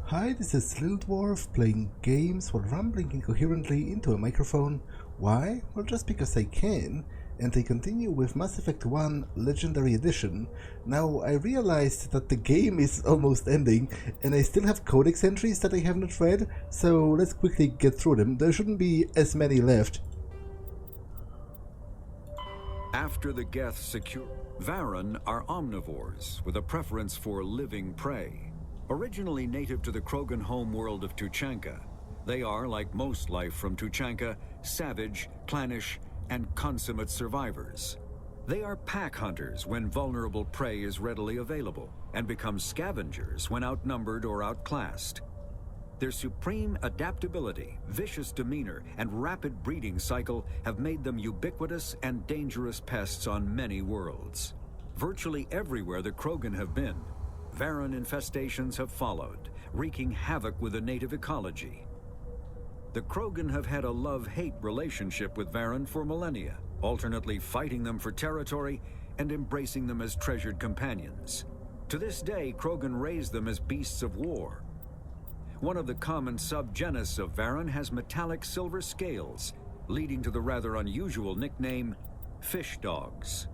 Hi, this is Little Dwarf playing games while rambling incoherently into a microphone. Why? Well, just because I can, and I continue with Mass Effect 1 Legendary Edition. Now, I realized that the game is almost ending, and I still have Codex entries that I have not read, so let's quickly get through them. There shouldn't be as many left. After the Geth secure, Varen are omnivores with a preference for living prey. Originally native to the Krogan homeworld of Tuchanka, they are, like most life from Tuchanka, savage, clannish, and consummate survivors. They are pack hunters when vulnerable prey is readily available, and become scavengers when outnumbered or outclassed. Their supreme adaptability, vicious demeanor, and rapid breeding cycle have made them ubiquitous and dangerous pests on many worlds. Virtually everywhere the Krogan have been, Varen infestations have followed, wreaking havoc with the native ecology. The Krogan have had a love-hate relationship with Varen for millennia, alternately fighting them for territory and embracing them as treasured companions. To this day, Krogan raise them as beasts of war. One of the common subgenus of Varen has metallic silver scales, leading to the rather unusual nickname, fish dogs.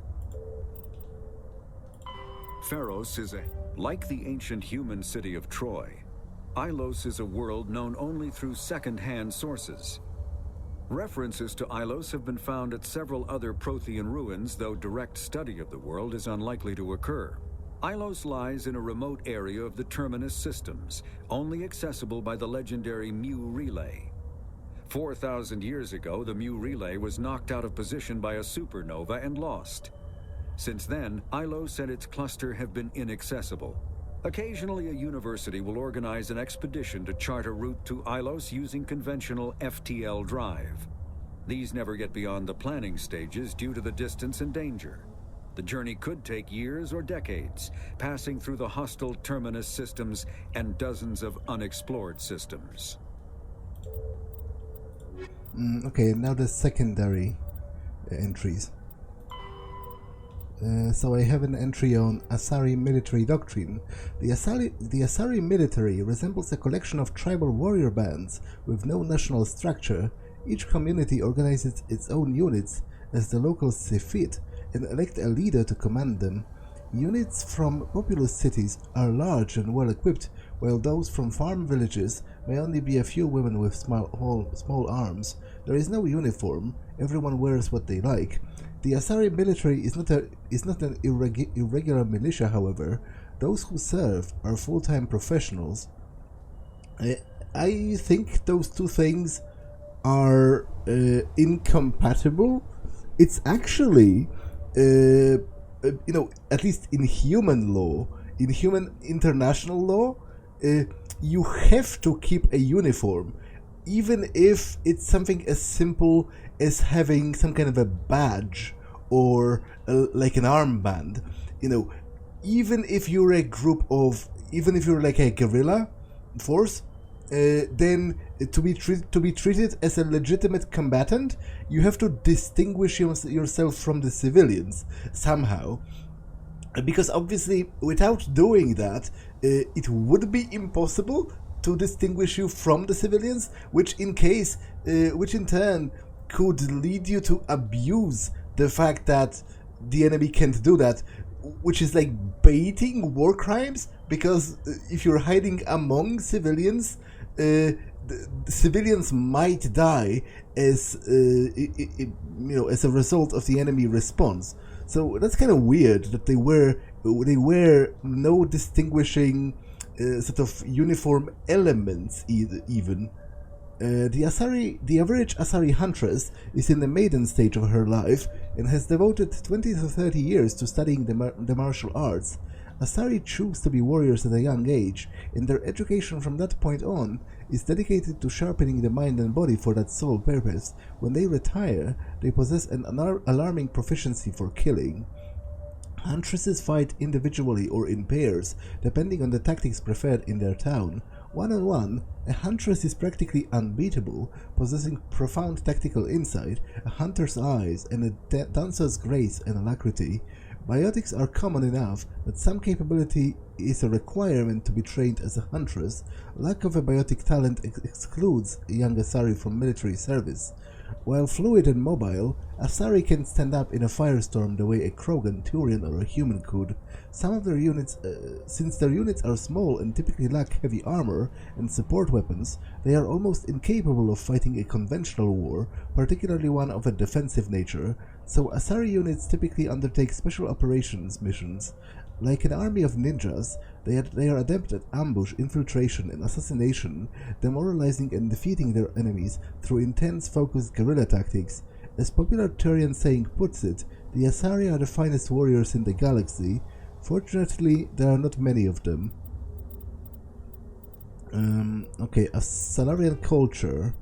Pharos is like the ancient human city of Troy, Ilos is a world known only through second-hand sources. References to Ilos have been found at several other Prothean ruins, though direct study of the world is unlikely to occur. Ilos lies in a remote area of the Terminus systems, only accessible by the legendary Mu Relay. 4,000 years ago, the Mu Relay was knocked out of position by a supernova and lost. Since then, Ilos and its cluster have been inaccessible. Occasionally, a university will organize an expedition to chart a route to Ilos using conventional FTL drive. These never get beyond the planning stages due to the distance and danger. The journey could take years or decades, passing through the hostile Terminus systems and dozens of unexplored systems. Okay, now the secondary entries. So I have an entry on Asari military doctrine. The Asari military resembles a collection of tribal warrior bands with no national structure. Each community organizes its own units as the locals see fit and elect a leader to command them. Units from populous cities are large and well equipped, while those from farm villages may only be a few women with small arms. There is no uniform, everyone wears what they like. The Asari military is not an irregular militia, however. Those who serve are full-time professionals. I think those two things are incompatible. It's actually, at least in human law, in human international law, you have to keep a uniform, even if it's something as simple as having some kind of a badge or like an armband. Even if you're even if you're like a guerrilla force, then to be treated as a legitimate combatant, you have to distinguish yourself from the civilians somehow. Because obviously, without doing that, it would be impossible to distinguish you from the civilians, which in turn could lead you to abuse the fact that the enemy can't do that, which is like baiting war crimes, because if you're hiding among civilians, the civilians might die as as a result of the enemy response. So that's kind of weird that they wear no distinguishing sort of uniform elements even. The average Asari huntress is in the maiden stage of her life and has devoted 20 to 30 years to studying the martial arts. Asari choose to be warriors at a young age, and their education from that point on is dedicated to sharpening the mind and body for that sole purpose. When they retire, they possess an alarming proficiency for killing. Huntresses fight individually or in pairs, depending on the tactics preferred in their town. One-on-one, a huntress is practically unbeatable, possessing profound tactical insight, a hunter's eyes, and a dancer's grace and alacrity. Biotics are common enough that some capability is a requirement to be trained as a huntress. Lack of a biotic talent excludes a young Asari from military service. While fluid and mobile, Asari can stand up in a firestorm the way a Krogan, Turian, or a human could. Some of their units, since their units are small and typically lack heavy armor and support weapons, they are almost incapable of fighting a conventional war, particularly one of a defensive nature, so Asari units typically undertake special operations missions. Like an army of ninjas, they are adept at ambush, infiltration, and assassination, demoralizing and defeating their enemies through intense, focused guerrilla tactics. As popular Turian saying puts it, the Asari are the finest warriors in the galaxy. Fortunately, there are not many of them. Okay, a Salarian culture.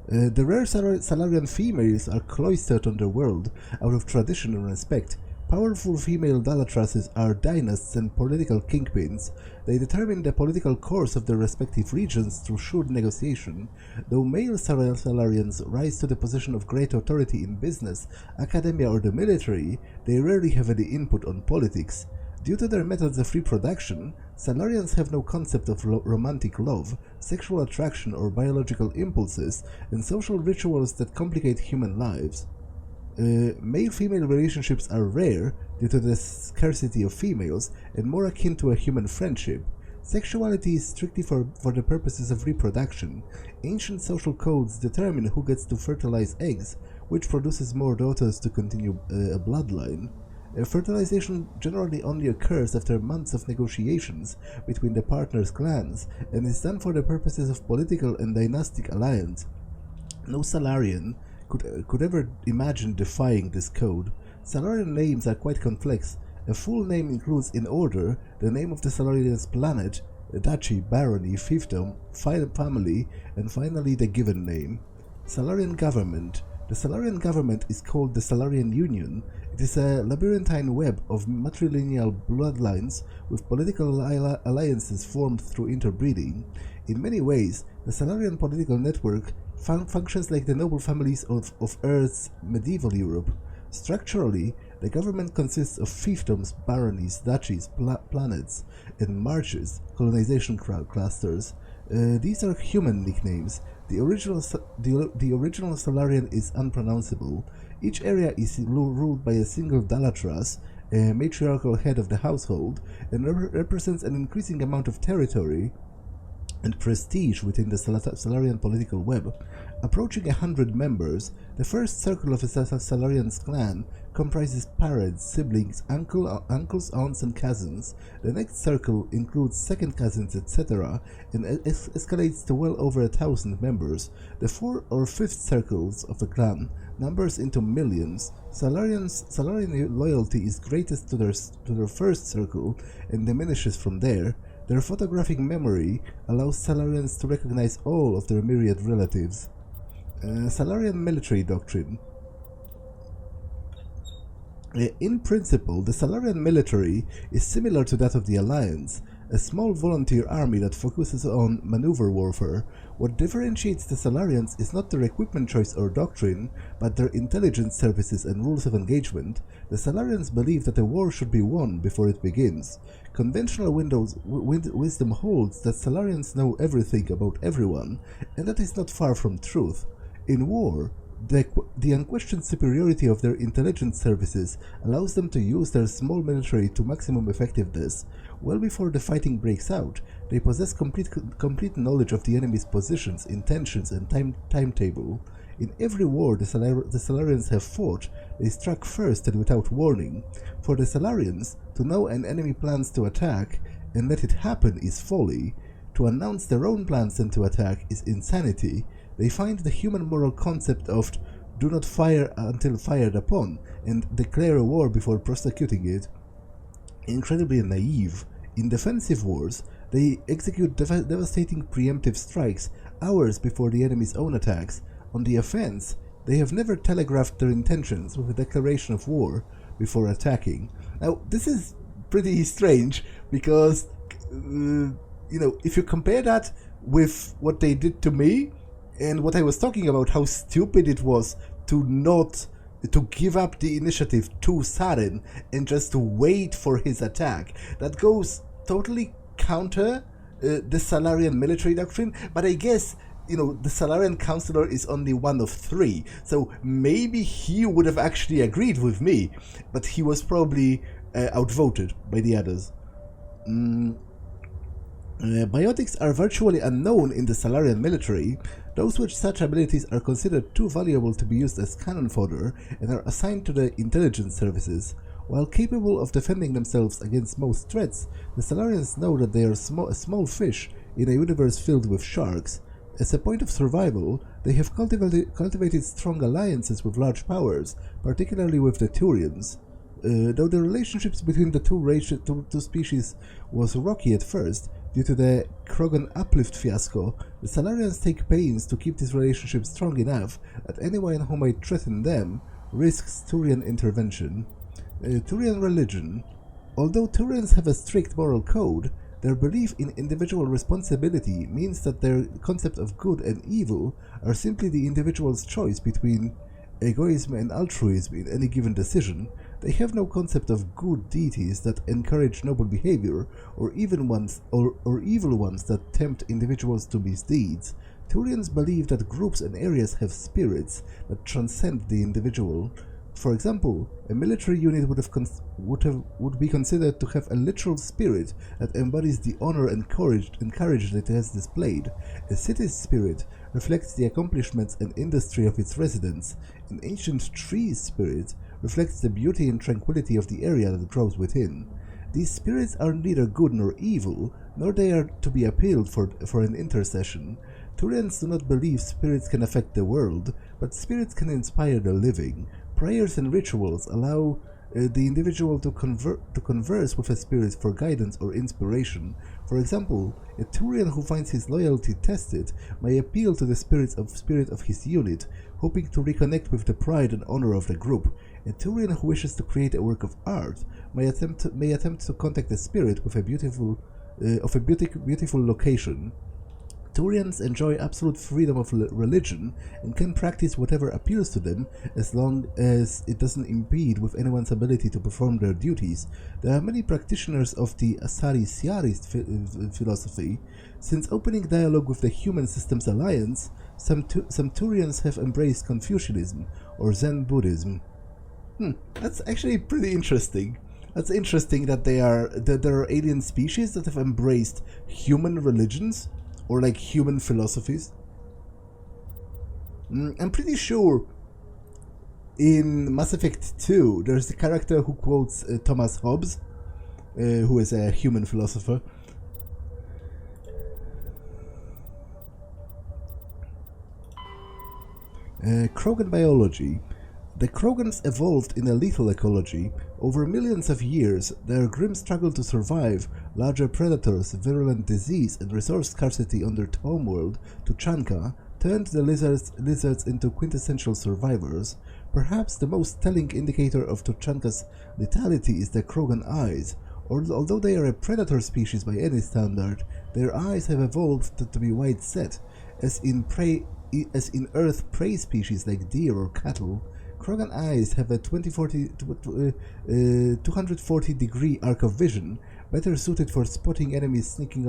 The rare Salarian females are cloistered on their world out of tradition and respect. Powerful female Dalatrases are dynasts and political kingpins. They determine the political course of their respective regions through shrewd negotiation. Though male Salarians rise to the position of great authority in business, academia, or the military, they rarely have any input on politics. Due to their methods of reproduction, Salarians have no concept of romantic love, sexual attraction, or biological impulses, and social rituals that complicate human lives. Male-female relationships are rare due to the scarcity of females and more akin to a human friendship. Sexuality is strictly for the purposes of reproduction. Ancient social codes determine who gets to fertilize eggs, which produces more daughters to continue a bloodline. Fertilization generally only occurs after months of negotiations between the partners' clans and is done for the purposes of political and dynastic alliance. No Salarian could ever imagine defying this code. Salarian names are quite complex. A full name includes, in order, the name of the Salarian's planet, duchy, barony, fiefdom, family, and finally the given name. Salarian government. The Salarian government is called the Salarian Union. It is a labyrinthine web of matrilineal bloodlines with political alliances formed through interbreeding. In many ways, the Salarian political network functions like the noble families of Earth's medieval Europe. Structurally, the government consists of fiefdoms, baronies, duchies, planets, and marches, colonization clusters. These are human nicknames. The original Salarian is unpronounceable. Each area is ruled by a single Dalatras, a matriarchal head of the household, and represents an increasing amount of territory and prestige within the Salarian political web. Approaching 100 members, the first circle of a Salarian's clan comprises parents, siblings, uncles, aunts, and cousins. The next circle includes second cousins, etc., and escalates to well over 1,000 members. The fourth or fifth circles of a clan numbers into millions. Salarian loyalty is greatest to their first circle and diminishes from there. Their photographic memory allows Salarians to recognize all of their myriad relatives. Salarian military doctrine. In principle, the Salarian military is similar to that of the Alliance, a small volunteer army that focuses on maneuver warfare. What differentiates the Salarians is not their equipment choice or doctrine, but their intelligence services and rules of engagement. The Salarians believe that a war should be won before it begins. Conventional wisdom holds that Salarians know everything about everyone, and that is not far from truth. In war, the unquestioned superiority of their intelligence services allows them to use their small military to maximum effectiveness. Well before the fighting breaks out, they possess complete knowledge of the enemy's positions, intentions, and timetable. In every war the Salarians have fought, they struck first and without warning. For the Salarians, to know an enemy plans to attack and let it happen is folly. To announce their own plans and to attack is insanity. They find the human moral concept of do not fire until fired upon and declare a war before prosecuting it incredibly naive. In defensive wars, they execute devastating preemptive strikes hours before the enemy's own attacks. On the offense, they have never telegraphed their intentions with a declaration of war before attacking. Now, this is pretty strange because, if you compare that with what they did to me and what I was talking about, how stupid it was to not to give up the initiative to Saren and just wait for his attack. That goes totally counter the Salarian military doctrine, but I guess, the Salarian Counselor is only one of 3, so maybe he would have actually agreed with me, but he was probably outvoted by the others. Biotics are virtually unknown in the Salarian military. Those with such abilities are considered too valuable to be used as cannon fodder and are assigned to the intelligence services. While capable of defending themselves against most threats, the Salarians know that they are a small fish in a universe filled with sharks. As a point of survival, they have cultivated strong alliances with large powers, particularly with the Turians. Though the relationships between the two species was rocky at first, due to the Krogan uplift fiasco, the Salarians take pains to keep this relationship strong enough that anyone who might threaten them risks Turian intervention. Turian religion. Although Turians have a strict moral code, their belief in individual responsibility means that their concept of good and evil are simply the individual's choice between egoism and altruism in any given decision. They have no concept of good deities that encourage noble behavior, or evil ones that tempt individuals to misdeeds. Turians believe that groups and areas have spirits that transcend the individual. For example, a military unit would be considered to have a literal spirit that embodies the honor and courage that it has displayed. A city's spirit reflects the accomplishments and industry of its residents. An ancient tree's spirit reflects the beauty and tranquility of the area that grows within. These spirits are neither good nor evil, nor they are to be appealed for an intercession. Turians do not believe spirits can affect the world, but spirits can inspire the living. Prayers and rituals allow the individual to converse with a spirit for guidance or inspiration. For example, a Turian who finds his loyalty tested may appeal to the spirit of his unit, hoping to reconnect with the pride and honor of the group. A Turian who wishes to create a work of art may attempt to contact the spirit with a beautiful location. Turians enjoy absolute freedom of religion and can practice whatever appeals to them as long as it doesn't impede with anyone's ability to perform their duties. There are many practitioners of the Asari-Siarist philosophy. Since opening dialogue with the Human Systems Alliance, some Turians have embraced Confucianism or Zen Buddhism. That's actually pretty interesting. That's interesting that there are alien species that have embraced human religions or like human philosophies. I'm pretty sure in Mass Effect 2 there's a character who quotes Thomas Hobbes, who is a human philosopher. Krogan biology. The Krogans evolved in a lethal ecology. Over millions of years, their grim struggle to survive, larger predators, virulent disease, and resource scarcity on their homeworld, Tuchanka, turned the lizards into quintessential survivors. Perhaps the most telling indicator of Tuchanka's lethality is their Krogan eyes. Although they are a predator species by any standard, their eyes have evolved to be wide-set, as in Earth prey species like deer or cattle. Krogan eyes have a 240-degree arc of vision, better suited for spotting enemies sneaking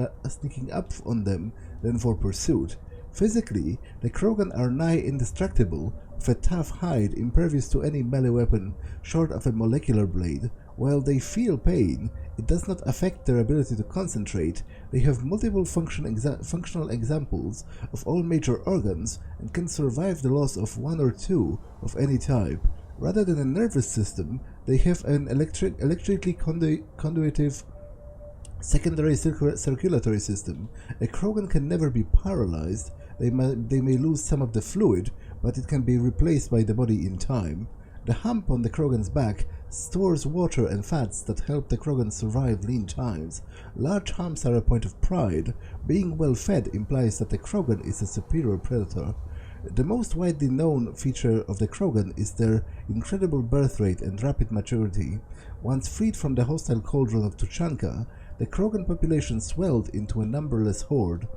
up on them than for pursuit. Physically, the Krogan are nigh indestructible, with a tough hide impervious to any melee weapon short of a molecular blade. While they feel pain, it does not affect their ability to concentrate. They have multiple functional examples of all major organs and can survive the loss of one or two of any type. Rather than a nervous system, they have an electrically conduitive secondary circulatory system. A Krogan can never be paralyzed. They may lose some of the fluid, but it can be replaced by the body in time. The hump on the Krogan's back stores water and fats that help the Krogan survive lean times. Large humps are a point of pride. Being well fed implies that the Krogan is a superior predator. The most widely known feature of the Krogan is their incredible birth rate and rapid maturity. Once freed from the hostile cauldron of Tuchanka, the Krogan population swelled into a numberless horde.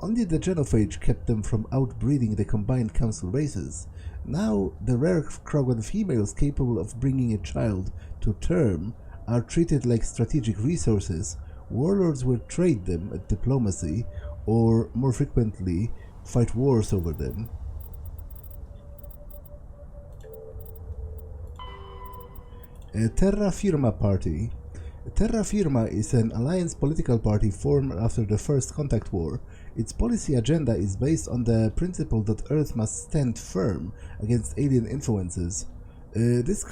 Only the genophage kept them from outbreeding the combined council races. Now, the rare Krogan females capable of bringing a child to term are treated like strategic resources. Warlords will trade them at diplomacy, or more frequently, fight wars over them. Terra Firma Party. Terra Firma is an alliance political party formed after the First Contact War. Its policy agenda is based on the principle that Earth must stand firm against alien influences. This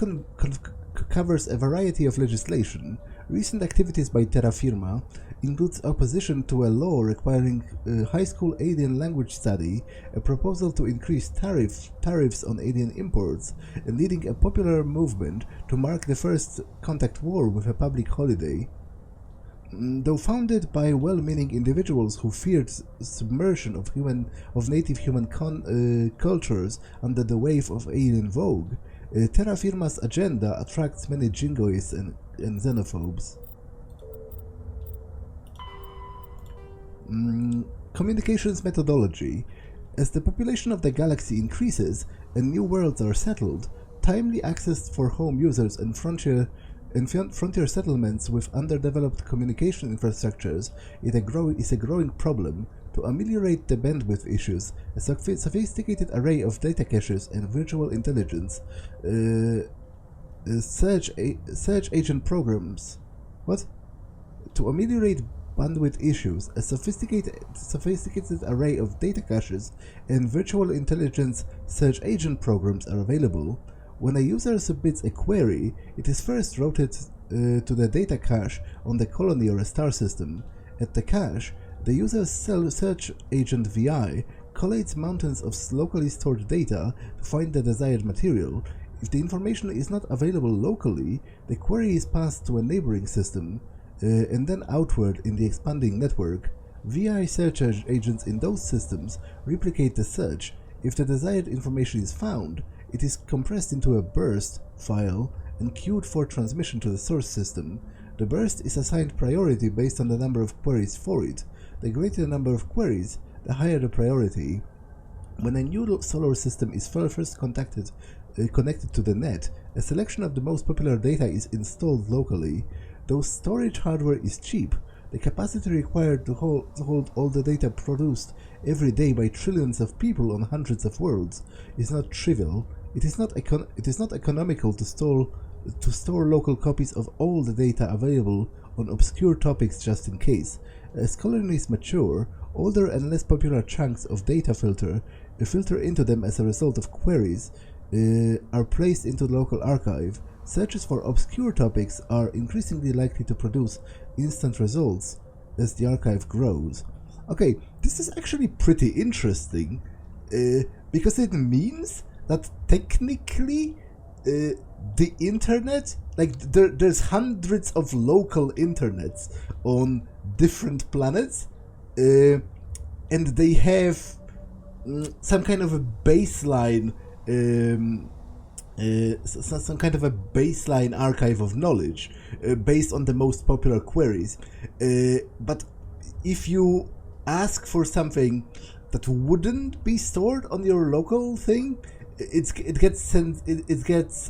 covers a variety of legislation. Recent activities by Terra Firma includes opposition to a law requiring high school alien language study, a proposal to increase tariffs on alien imports, and leading a popular movement to mark the First Contact War with a public holiday. Though founded by well-meaning individuals who feared submersion of native human cultures under the wave of alien vogue, Terra Firma's agenda attracts many jingoists and xenophobes. Communications methodology. As the population of the galaxy increases and new worlds are settled, timely access for home users and frontier settlements with underdeveloped communication infrastructures is a growing problem. To ameliorate the bandwidth issues, a sophisticated array of data caches and virtual intelligence search agent programs. What? To ameliorate bandwidth issues, a sophisticated array of data caches and virtual intelligence search agent programs are available. When a user submits a query, it is first routed to the data cache on the colony or a star system. At the cache, the user's search agent VI collates mountains of locally stored data to find the desired material. If the information is not available locally, the query is passed to a neighboring system, and then outward in the expanding network. VI search agents in those systems replicate the search. If the desired information is found, it is compressed into a burst file and queued for transmission to the source system. The burst is assigned priority based on the number of queries for it. The greater the number of queries, the higher the priority. When a new solar system is first connected to the net, a selection of the most popular data is installed locally. Though storage hardware is cheap, the capacity required to hold all the data produced every day by trillions of people on hundreds of worlds is not trivial. It is not economical to store local copies of all the data available on obscure topics just in case. As colonies mature, older and less popular chunks of data filter into them as a result of queries are placed into the local archive. Searches for obscure topics are increasingly likely to produce instant results as the archive grows. Okay, this is actually pretty interesting, because it means that technically the internet, like there's hundreds of local internets on different planets, and they have some kind of a baseline some kind of a baseline archive of knowledge based on the most popular queries. But if you ask for something that wouldn't be stored on your local thing, it gets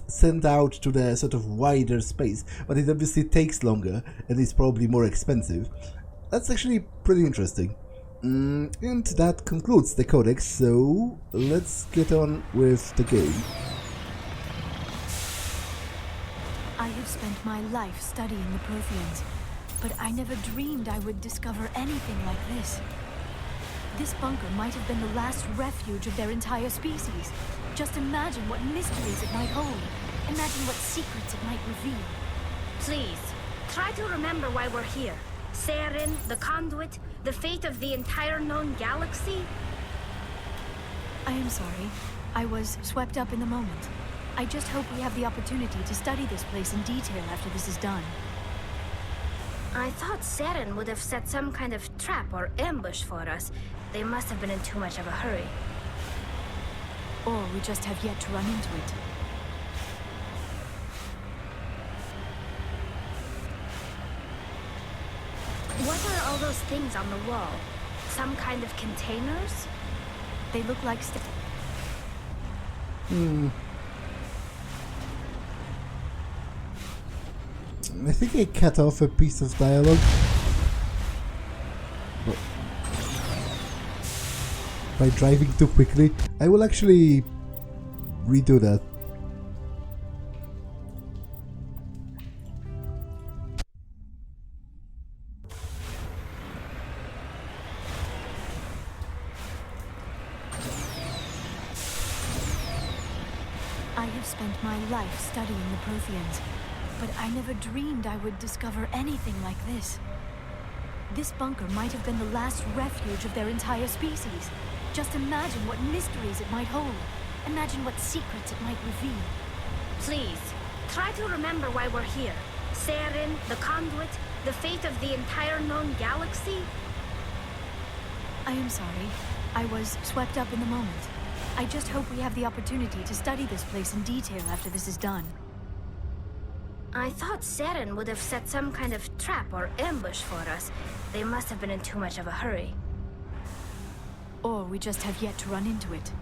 sent out to the sort of wider space, but it obviously takes longer and is probably more expensive. That's actually pretty interesting. And that concludes the codex, so let's get on with the game. I have spent my life studying the Protheans, but I never dreamed I would discover anything like this. This bunker might have been the last refuge of their entire species. Just imagine what mysteries it might hold. Imagine what secrets it might reveal. Please, try to remember why we're here. Saren, the conduit, the fate of the entire known galaxy. I am sorry. I was swept up in the moment. I just hope we have the opportunity to study this place in detail after this is done. I thought Saren would have set some kind of trap or ambush for us. They must have been in too much of a hurry. Or we just have yet to run into it. What are all those things on the wall? Some kind of containers? They look like I think I cut off a piece of dialogue. By driving too quickly. I will actually redo that. I have spent my life studying the Protheans, but I never dreamed I would discover anything like this. This bunker might have been the last refuge of their entire species. Just imagine what mysteries it might hold. Imagine what secrets it might reveal. Please, try to remember why we're here. Saren, the conduit, the fate of the entire known galaxy. I am sorry. I was swept up in the moment. I just hope we have the opportunity to study this place in detail after this is done. I thought Saren would have set some kind of trap or ambush for us. They must have been in too much of a hurry. Or we just have yet to run into it.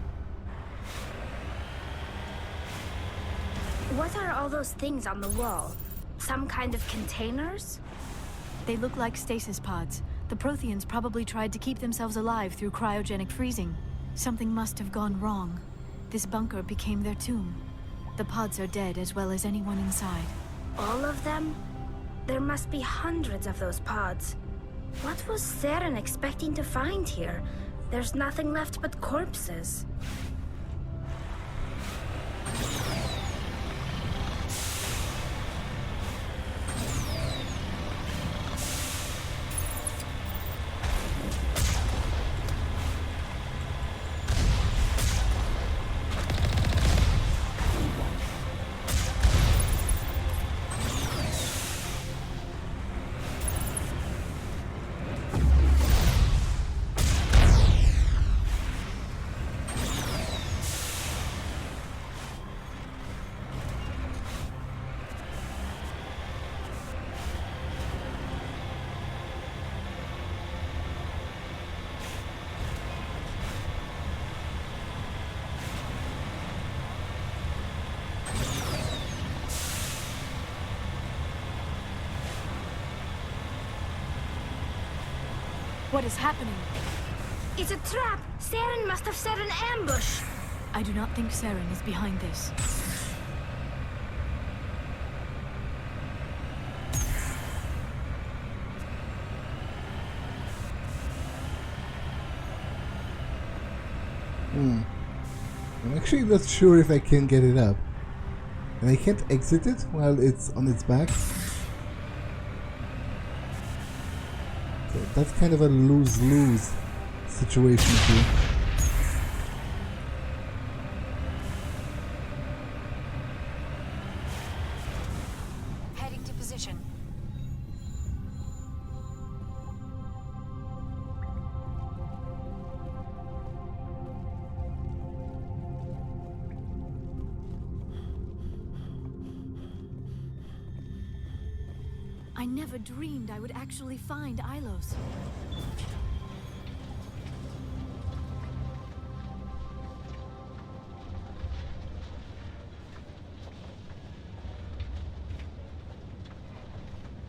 What are all those things on the wall? Some kind of containers? They look like stasis pods. The Protheans probably tried to keep themselves alive through cryogenic freezing. Something must have gone wrong. This bunker became their tomb. The pods are dead as well as anyone inside. All of them? There must be hundreds of those pods. What was Saren expecting to find here? There's nothing left but corpses. What is happening? It's a trap! Saren must have set an ambush! I do not think Saren is behind this. I'm actually not sure if I can get it up. And I can't exit it while it's on its back. So that's kind of a lose-lose situation here. Heading to position. I never dreamed I would actually find Ilos.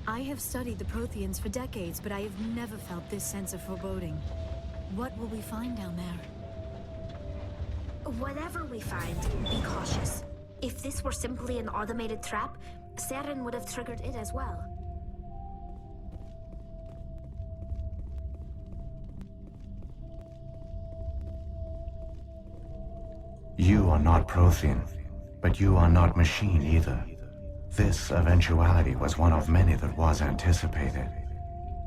I have studied the Protheans for decades, but I have never felt this sense of foreboding. What will we find down there? Whatever we find, be cautious. If this were simply an automated trap, Saren would have triggered it as well. You are not Prothean, but you are not machine either. This eventuality was one of many that was anticipated.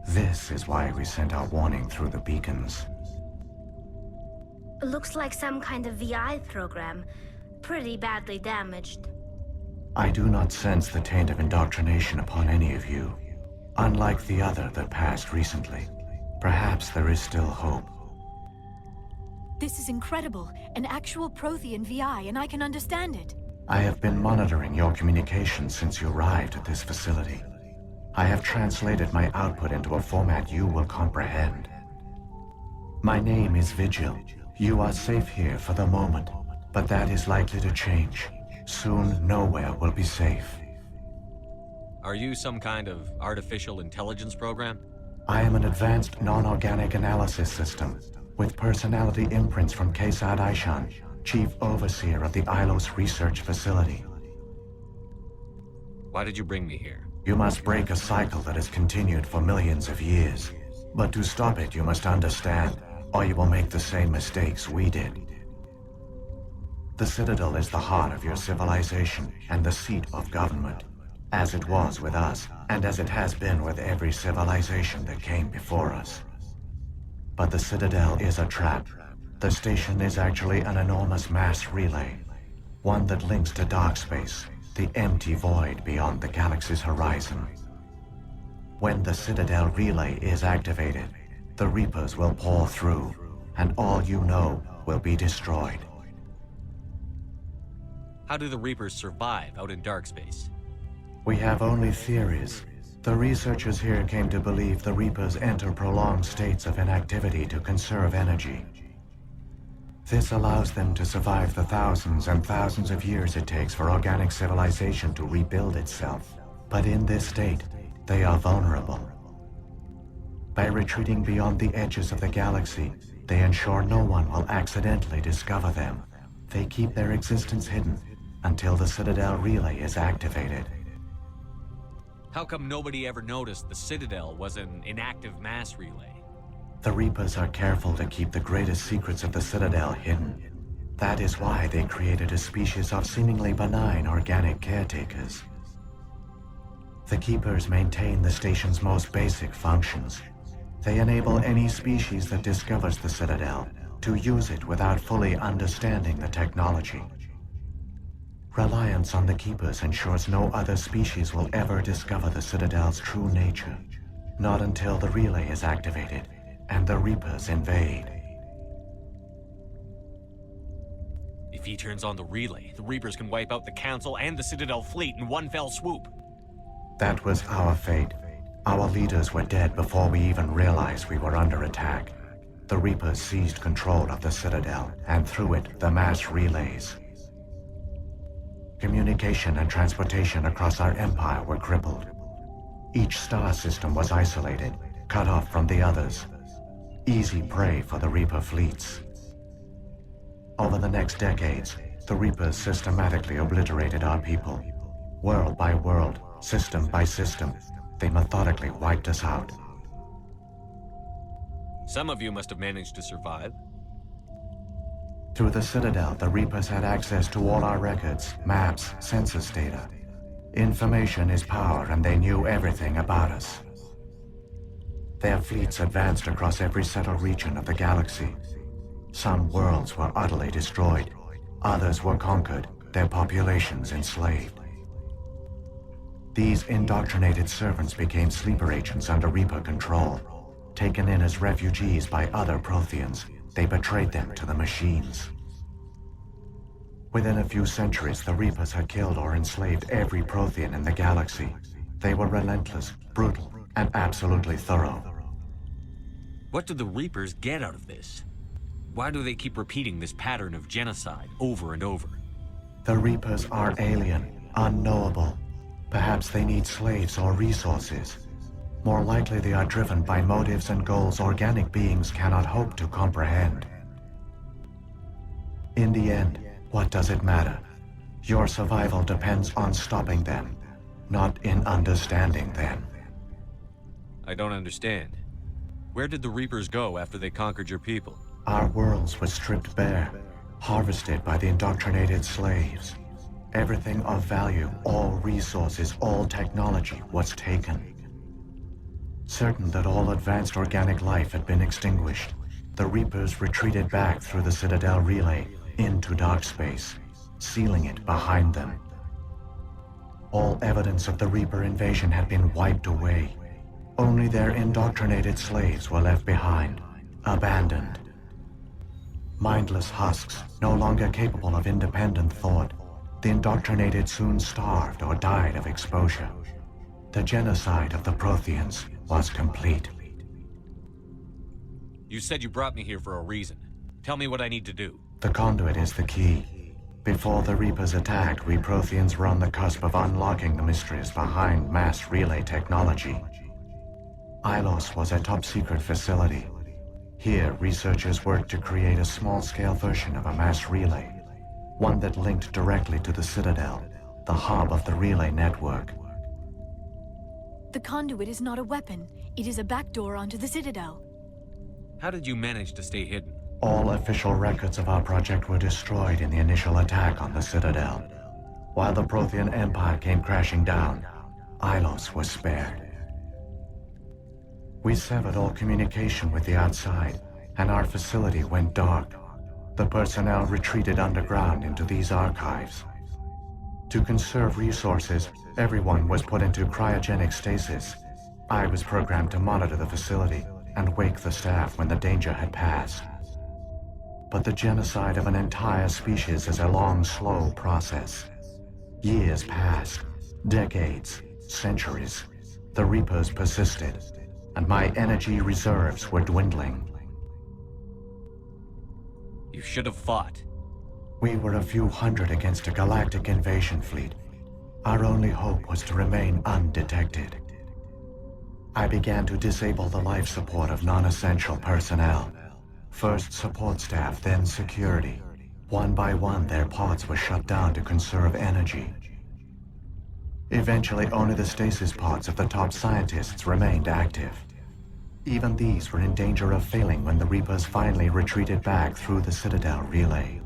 This is why we sent our warning through the beacons. Looks like some kind of VI program. Pretty badly damaged. I do not sense the taint of indoctrination upon any of you. Unlike the other that passed recently, perhaps there is still hope. This is incredible. An actual Prothean VI, and I can understand it. I have been monitoring your communications since you arrived at this facility. I have translated my output into a format you will comprehend. My name is Vigil. You are safe here for the moment. But that is likely to change. Soon, nowhere will be safe. Are you some kind of artificial intelligence program? I am an advanced non-organic analysis system, with personality imprints from Kesad Aishan, Chief Overseer of the Ilos Research Facility. Why did you bring me here? You must break a cycle that has continued for millions of years. But to stop it, you must understand, or you will make the same mistakes we did. The Citadel is the heart of your civilization and the seat of government, as it was with us, and as it has been with every civilization that came before us. But the Citadel is a trap. The station is actually an enormous mass relay, one that links to dark space, the empty void beyond the galaxy's horizon. When the Citadel relay is activated, the Reapers will pour through, and all you know will be destroyed. How do the Reapers survive out in dark space? We have only theories. The researchers here came to believe the Reapers enter prolonged states of inactivity to conserve energy. This allows them to survive the thousands and thousands of years it takes for organic civilization to rebuild itself. But in this state, they are vulnerable. By retreating beyond the edges of the galaxy, they ensure no one will accidentally discover them. They keep their existence hidden until the Citadel relay is activated. How come nobody ever noticed the Citadel was an inactive mass relay? The Reapers are careful to keep the greatest secrets of the Citadel hidden. That is why they created a species of seemingly benign organic caretakers. The Keepers maintain the station's most basic functions. They enable any species that discovers the Citadel to use it without fully understanding the technology. Reliance on the Keepers ensures no other species will ever discover the Citadel's true nature. Not until the relay is activated and the Reapers invade. If he turns on the relay, the Reapers can wipe out the Council and the Citadel fleet in one fell swoop. That was our fate. Our leaders were dead before we even realized we were under attack. The Reapers seized control of the Citadel, and through it, the mass relays. Communication and transportation across our empire were crippled. Each star system was isolated, cut off from the others. Easy prey for the Reaper fleets. Over the next decades, the Reapers systematically obliterated our people. World by world, system by system, they methodically wiped us out. Some of you must have managed to survive. Through the Citadel, the Reapers had access to all our records, maps, census data. Information is power, and they knew everything about us. Their fleets advanced across every settled region of the galaxy. Some worlds were utterly destroyed. Others were conquered, their populations enslaved. These indoctrinated servants became sleeper agents under Reaper control. Taken in as refugees by other Protheans, they betrayed them to the machines. Within a few centuries, the Reapers had killed or enslaved every Prothean in the galaxy. They were relentless, brutal, and absolutely thorough. What do the Reapers get out of this? Why do they keep repeating this pattern of genocide over and over? The Reapers are alien, unknowable. Perhaps they need slaves or resources. More likely they are driven by motives and goals organic beings cannot hope to comprehend. In the end, what does it matter? Your survival depends on stopping them, not in understanding them. I don't understand. Where did the Reapers go after they conquered your people? Our worlds were stripped bare, harvested by the indoctrinated slaves. Everything of value, all resources, all technology was taken. Certain that all advanced organic life had been extinguished, the Reapers retreated back through the Citadel relay into dark space, sealing it behind them. All evidence of the Reaper invasion had been wiped away. Only their indoctrinated slaves were left behind, abandoned. Mindless husks, no longer capable of independent thought, the indoctrinated soon starved or died of exposure. The genocide of the Protheans was complete. You said you brought me here for a reason. Tell me what I need to do. The conduit is the key. Before the Reapers attacked, we Protheans were on the cusp of unlocking the mysteries behind mass relay technology. Ilos was a top-secret facility. Here, researchers worked to create a small-scale version of a mass relay, one that linked directly to the Citadel, the hub of the relay network. The conduit is not a weapon. It is a backdoor onto the Citadel. How did you manage to stay hidden? All official records of our project were destroyed in the initial attack on the Citadel. While the Prothean Empire came crashing down, Ilos was spared. We severed all communication with the outside, and our facility went dark. The personnel retreated underground into these archives. To conserve resources, everyone was put into cryogenic stasis. I was programmed to monitor the facility and wake the staff when the danger had passed. But the genocide of an entire species is a long, slow process. Years passed, decades, centuries. The Reapers persisted, and my energy reserves were dwindling. You should have fought. We were a few hundred against a galactic invasion fleet. Our only hope was to remain undetected. I began to disable the life support of non-essential personnel. First support staff, then security. One by one, their pods were shut down to conserve energy. Eventually, only the stasis pods of the top scientists remained active. Even these were in danger of failing when the Reapers finally retreated back through the Citadel relay.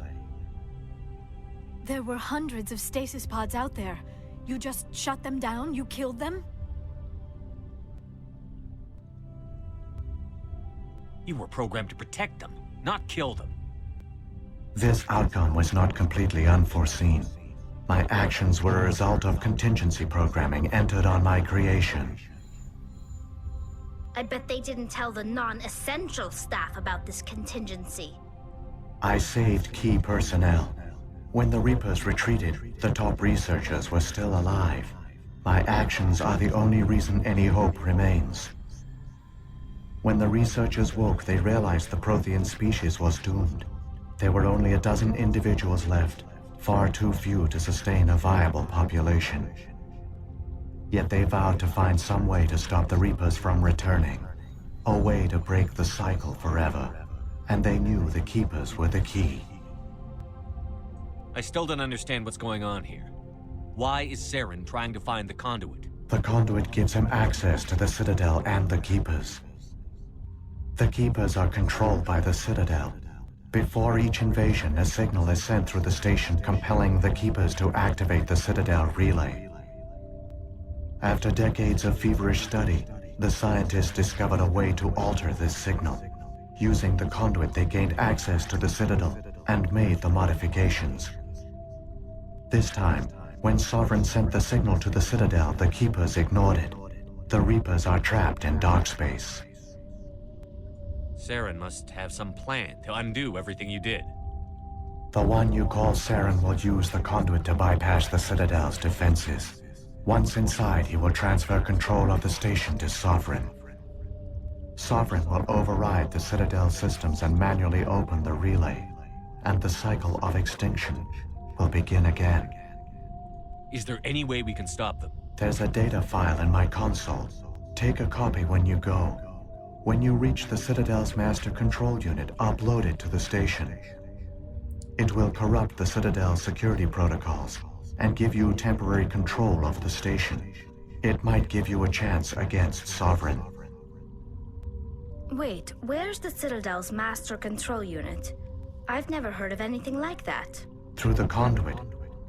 There were hundreds of stasis pods out there. You just shut them down? You killed them? You were programmed to protect them, not kill them. This outcome was not completely unforeseen. My actions were a result of contingency programming entered on my creation. I bet they didn't tell the non-essential staff about this contingency. I saved key personnel. When the Reapers retreated, the top researchers were still alive. My actions are the only reason any hope remains. When the researchers woke, they realized the Prothean species was doomed. There were only a dozen individuals left, far too few to sustain a viable population. Yet they vowed to find some way to stop the Reapers from returning, a way to break the cycle forever, and they knew the Keepers were the key. I still don't understand what's going on here. Why is Saren trying to find the conduit? The conduit gives him access to the Citadel and the Keepers. The Keepers are controlled by the Citadel. Before each invasion, a signal is sent through the station compelling the Keepers to activate the Citadel relay. After decades of feverish study, the scientists discovered a way to alter this signal. Using the conduit, they gained access to the Citadel and made the modifications. This time, when Sovereign sent the signal to the Citadel, the Keepers ignored it. The Reapers are trapped in dark space. Saren must have some plan to undo everything you did. The one you call Saren will use the conduit to bypass the Citadel's defenses. Once inside, he will transfer control of the station to Sovereign. Sovereign will override the Citadel systems and manually open the relay, and the cycle of extinction will begin again. Is there any way we can stop them? There's a data file in my console. Take a copy when you go. When you reach the Citadel's master control unit, upload it to the station. It will corrupt the Citadel's security protocols and give you temporary control of the station. It might give you a chance against Sovereign. Wait, where's the Citadel's master control unit? I've never heard of anything like that. Through the conduit,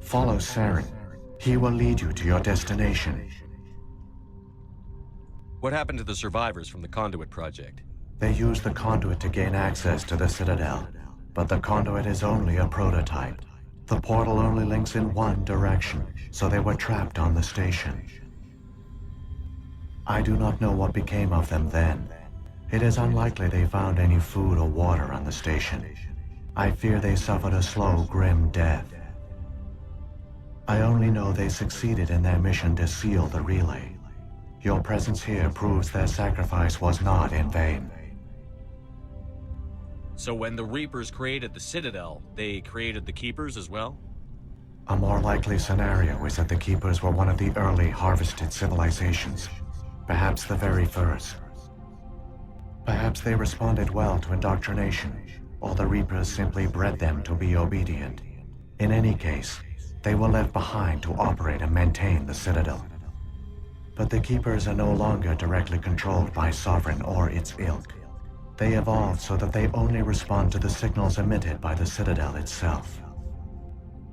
follow Saren. He will lead you to your destination. What happened to the survivors from the Conduit project? They used the conduit to gain access to the Citadel, but the conduit is only a prototype. The portal only links in one direction, so they were trapped on the station. I do not know what became of them then. It is unlikely they found any food or water on the station. I fear they suffered a slow, grim death. I only know they succeeded in their mission to seal the relay. Your presence here proves their sacrifice was not in vain. So when the Reapers created the Citadel, they created the Keepers as well? A more likely scenario is that the Keepers were one of the early harvested civilizations, perhaps the very first. Perhaps they responded well to indoctrination, or the Reapers simply bred them to be obedient. In any case, they were left behind to operate and maintain the Citadel. But the Keepers are no longer directly controlled by Sovereign or its ilk. They evolved so that they only respond to the signals emitted by the Citadel itself.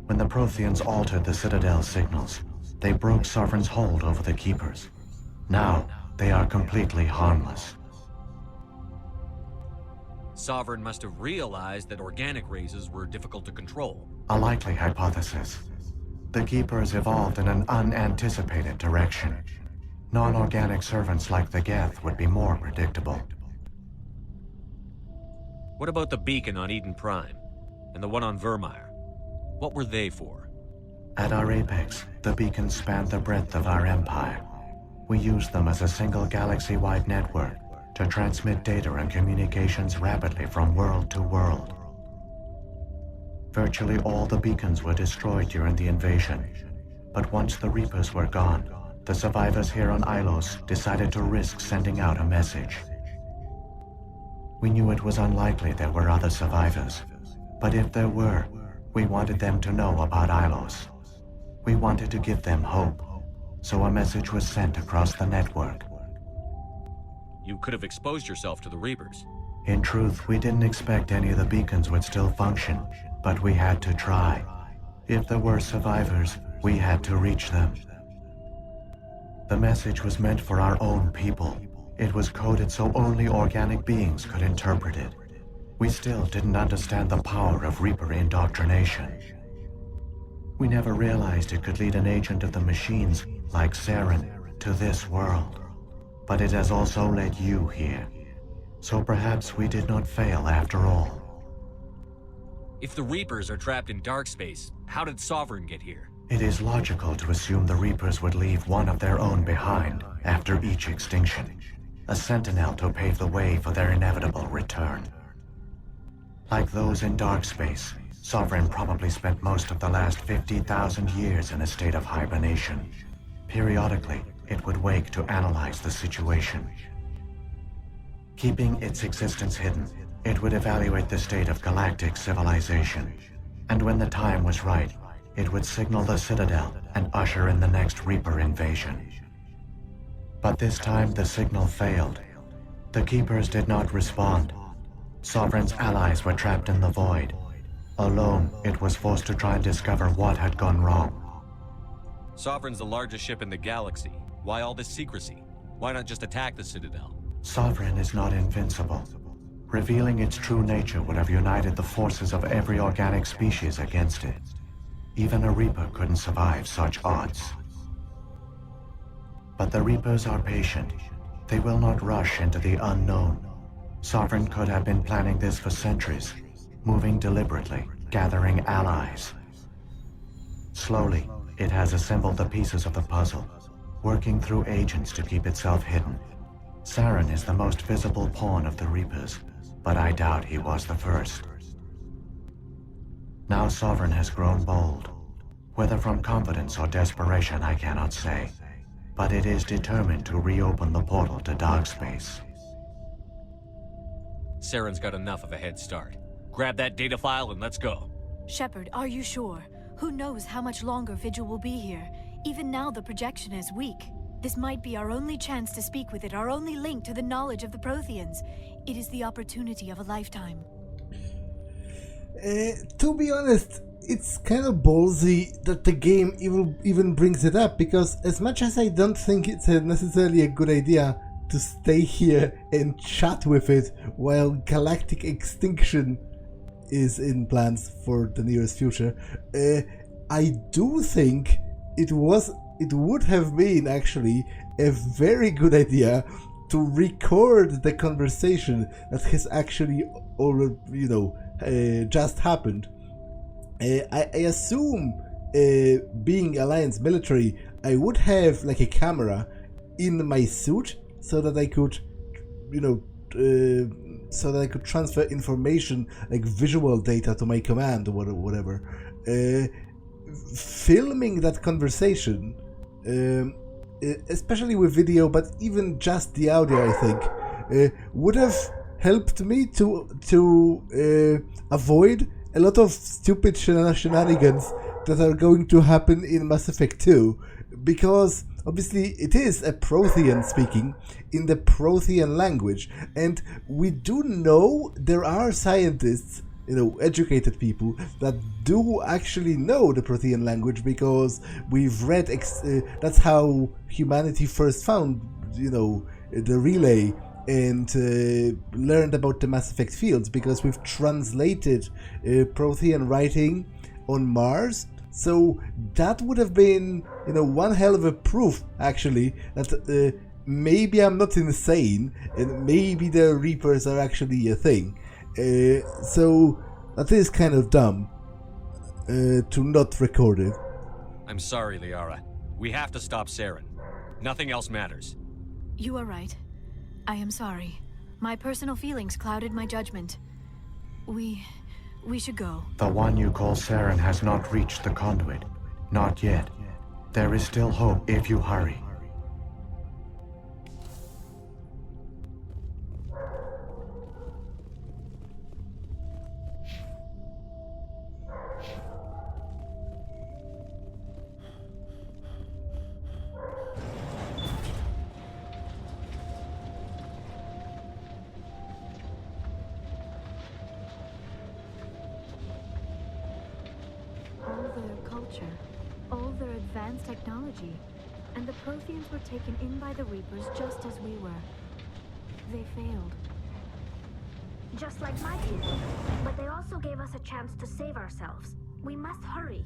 When the Protheans altered the Citadel's signals, they broke Sovereign's hold over the Keepers. Now, they are completely harmless. Sovereign must have realized that organic races were difficult to control. A likely hypothesis. The Keepers evolved in an unanticipated direction. Non-organic servants like the Geth would be more predictable. What about the beacon on Eden Prime? And the one on Vermeer? What were they for? At our apex, the beacons spanned the breadth of our empire. We used them as a single galaxy-wide network to transmit data and communications rapidly from world to world. Virtually all the beacons were destroyed during the invasion, but once the Reapers were gone, the survivors here on Ilos decided to risk sending out a message. We knew it was unlikely there were other survivors, but if there were, we wanted them to know about Ilos. We wanted to give them hope, so a message was sent across the network. You could have exposed yourself to the Reapers. In truth, we didn't expect any of the beacons would still function, but we had to try. If there were survivors, we had to reach them. The message was meant for our own people. It was coded so only organic beings could interpret it. We still didn't understand the power of Reaper indoctrination. We never realized it could lead an agent of the machines, like Saren, to this world. But it has also led you here. So perhaps we did not fail after all. If the Reapers are trapped in dark space, how did Sovereign get here? It is logical to assume the Reapers would leave one of their own behind after each extinction. A sentinel to pave the way for their inevitable return. Like those in dark space, Sovereign probably spent most of the last 50,000 years in a state of hibernation. Periodically, it would wake to analyze the situation. Keeping its existence hidden, it would evaluate the state of galactic civilization. And when the time was right, it would signal the Citadel and usher in the next Reaper invasion. But this time the signal failed. The Keepers did not respond. Sovereign's allies were trapped in the void. Alone, it was forced to try and discover what had gone wrong. Sovereign's the largest ship in the galaxy. Why all this secrecy? Why not just attack the Citadel? Sovereign is not invincible. Revealing its true nature would have united the forces of every organic species against it. Even a Reaper couldn't survive such odds. But the Reapers are patient. They will not rush into the unknown. Sovereign could have been planning this for centuries, moving deliberately, gathering allies. Slowly, it has assembled the pieces of the puzzle, working through agents to keep itself hidden. Saren is the most visible pawn of the Reapers, but I doubt he was the first. Now Sovereign has grown bold. Whether from confidence or desperation, I cannot say. But it is determined to reopen the portal to dark space. Saren's got enough of a head start. Grab that data file and let's go. Shepard, are you sure? Who knows how much longer Vigil will be here? Even now the projection is weak. This might be our only chance to speak with it, our only link to the knowledge of the Protheans. It is the opportunity of a lifetime. To be honest, it's kind of ballsy that the game even brings it up, because as much as I don't think it's necessarily a good idea to stay here and chat with it while galactic extinction is in plans for the nearest future, I do think it would have been actually a very good idea to record the conversation that has actually already, just happened. I assume, being Alliance military, I would have like a camera in my suit so that I could, transfer information like visual data to my command or whatever. filming that conversation, especially with video, but even just the audio, I think, would have helped me to avoid a lot of stupid shenanigans that are going to happen in Mass Effect 2, because obviously it is a Prothean speaking in the Prothean language, and we do know there are scientists, educated people that do actually know the Prothean language, because we've read that's how humanity first found, the relay, and learned about the Mass Effect fields, because we've translated Prothean writing on Mars. So that would have been, one hell of a proof, actually, that maybe I'm not insane, and maybe the Reapers are actually a thing. So that is kind of dumb to not record it. I'm sorry, Liara. We have to stop Saren. Nothing else matters. You are right. I am sorry. My personal feelings clouded my judgment. We should go. The one you call Saren has not reached the conduit. Not yet. There is still hope if you hurry. All their advanced technology, and the Protheans were taken in by the Reapers just as we were. They failed. Just like my people. But they also gave us a chance to save ourselves. We must hurry.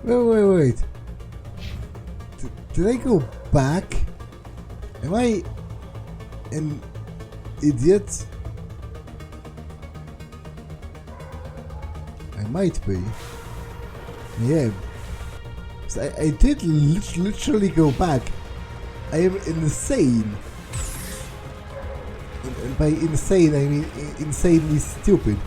Wait. Did I go back? Am I an idiot? I might be. Yeah. So I did literally go back. I am insane. And by insane, I mean insanely stupid.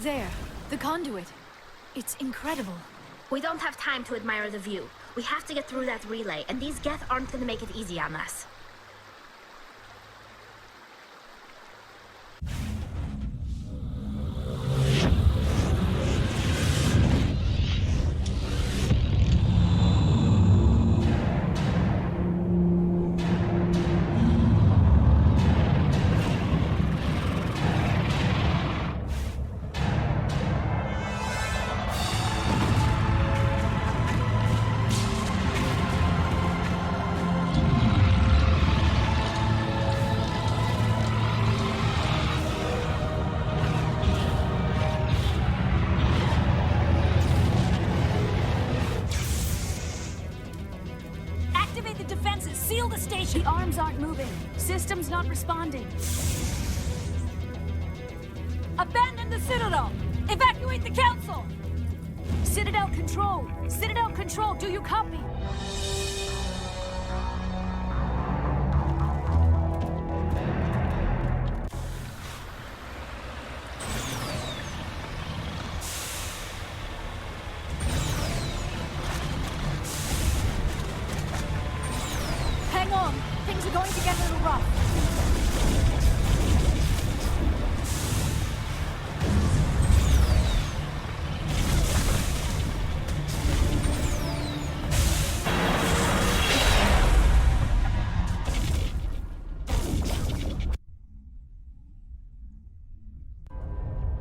There, the conduit. It's incredible. We don't have time to admire the view. We have to get through that relay, and these Geth aren't gonna make it easy on us. Seal the station! The arms aren't moving. System's not responding. Abandon the Citadel! Evacuate the Council! Citadel Control! Citadel Control, do you copy? Hang on! Things are going to get a little rough.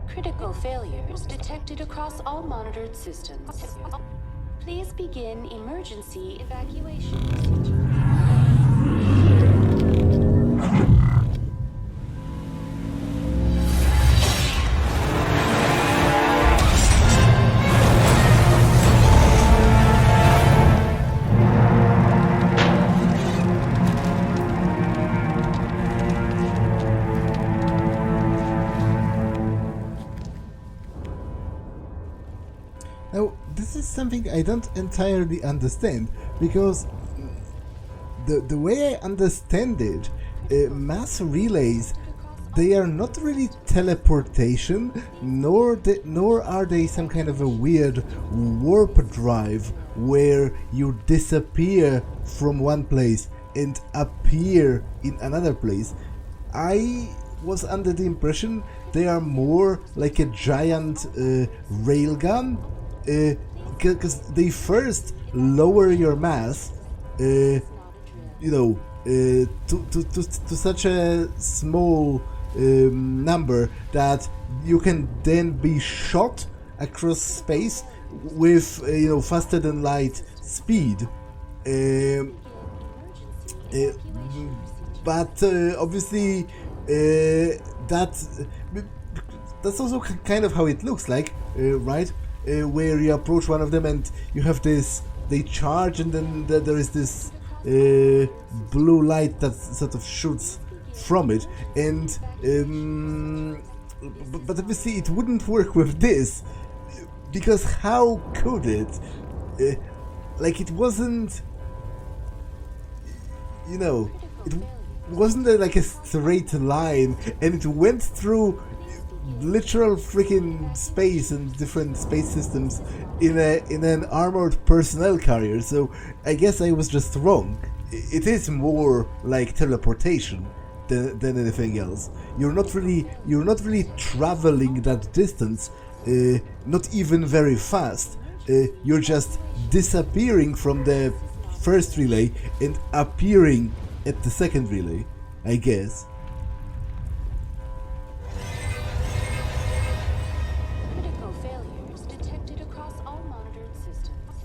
Critical failures detected across all monitored systems. Please begin emergency evacuation procedure. Now, this is something I don't entirely understand, because the way I understand it, mass relays, they are not really teleportation, nor are they some kind of a weird warp drive where you disappear from one place and appear in another place. I was under the impression they are more like a giant railgun, because they first lower your mass, to such a small number that you can then be shot across space with faster than light speed. But obviously that's also kind of how it looks like, right? Where you approach one of them and you have this, they charge, and then there is this blue light that sort of shoots from it, and but obviously it wouldn't work with this, because how could it? Like, it wasn't, it wasn't like a straight line, and it went through literal freaking space and different space systems in an armored personnel carrier. So I guess I was just wrong. It is more like teleportation than anything else. You're not really traveling that distance, not even very fast. You're just disappearing from the first relay and appearing at the second relay, I guess. Critical failures detected across all monitored systems.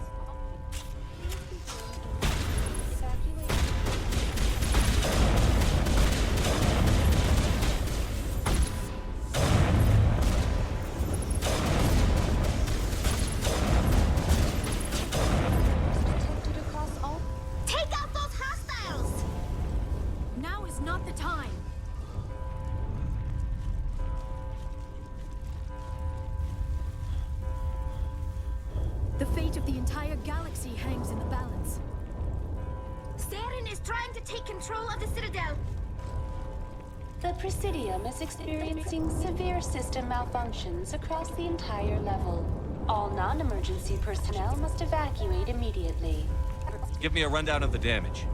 Detected across all. Take out those hostiles! Now is not the time. The fate of the entire galaxy hangs in the balance. Saren is trying to take control of the Citadel. The Presidium is experiencing severe system malfunctions across the entire level. All non-emergency personnel must evacuate immediately. Give me a rundown of the damage.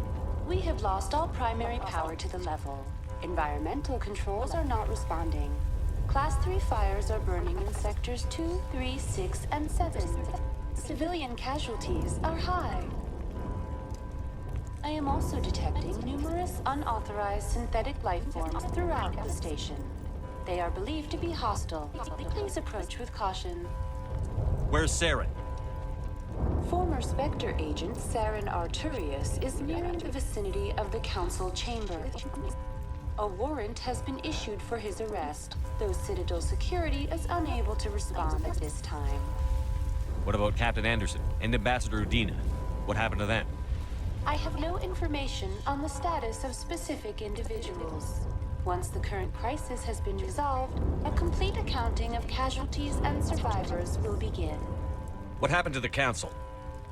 We have lost all primary power to the level. Environmental controls are not responding. Class 3 fires are burning in sectors 2, 3, 6, and 7. Civilian casualties are high. I am also detecting numerous unauthorized synthetic life forms throughout the station. They are believed to be hostile. Please approach with caution. Where's Saren? Former Spectre agent Saren Arturius is nearing the vicinity of the Council chamber. A warrant has been issued for his arrest, though Citadel security is unable to respond at this time. What about Captain Anderson and Ambassador Udina? What happened to them? I have no information on the status of specific individuals. Once the current crisis has been resolved, a complete accounting of casualties and survivors will begin. What happened to the Council?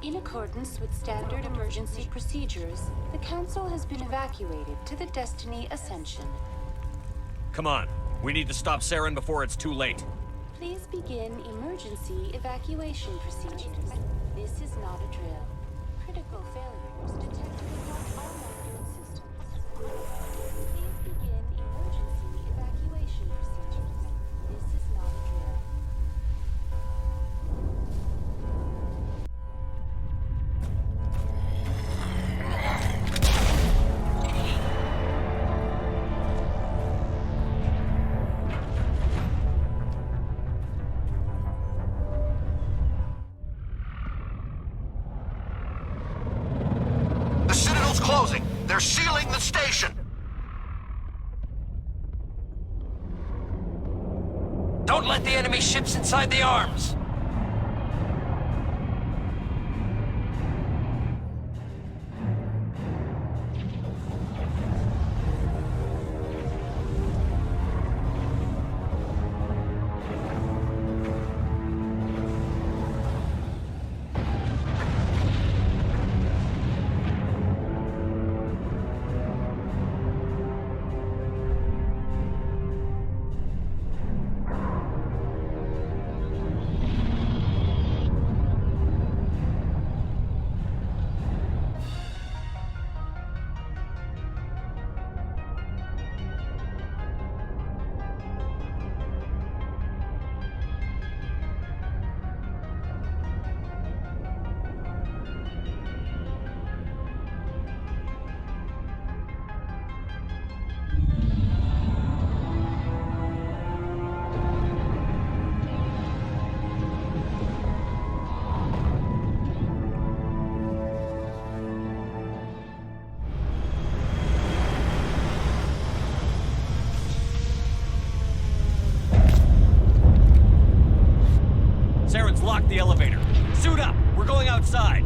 In accordance with standard emergency procedures, the Council has been evacuated to the Destiny Ascension. Come on. We need to stop Saren before it's too late. Please begin emergency evacuation procedures. This is not a drill. Critical failures detected across all monitoring systems. Please begin emergency evacuation procedures. This is not a drill. The Citadel's closing. They're sealing the station. Don't let the enemy ships inside the arms! Saren's locked the elevator. Suit up! We're going outside!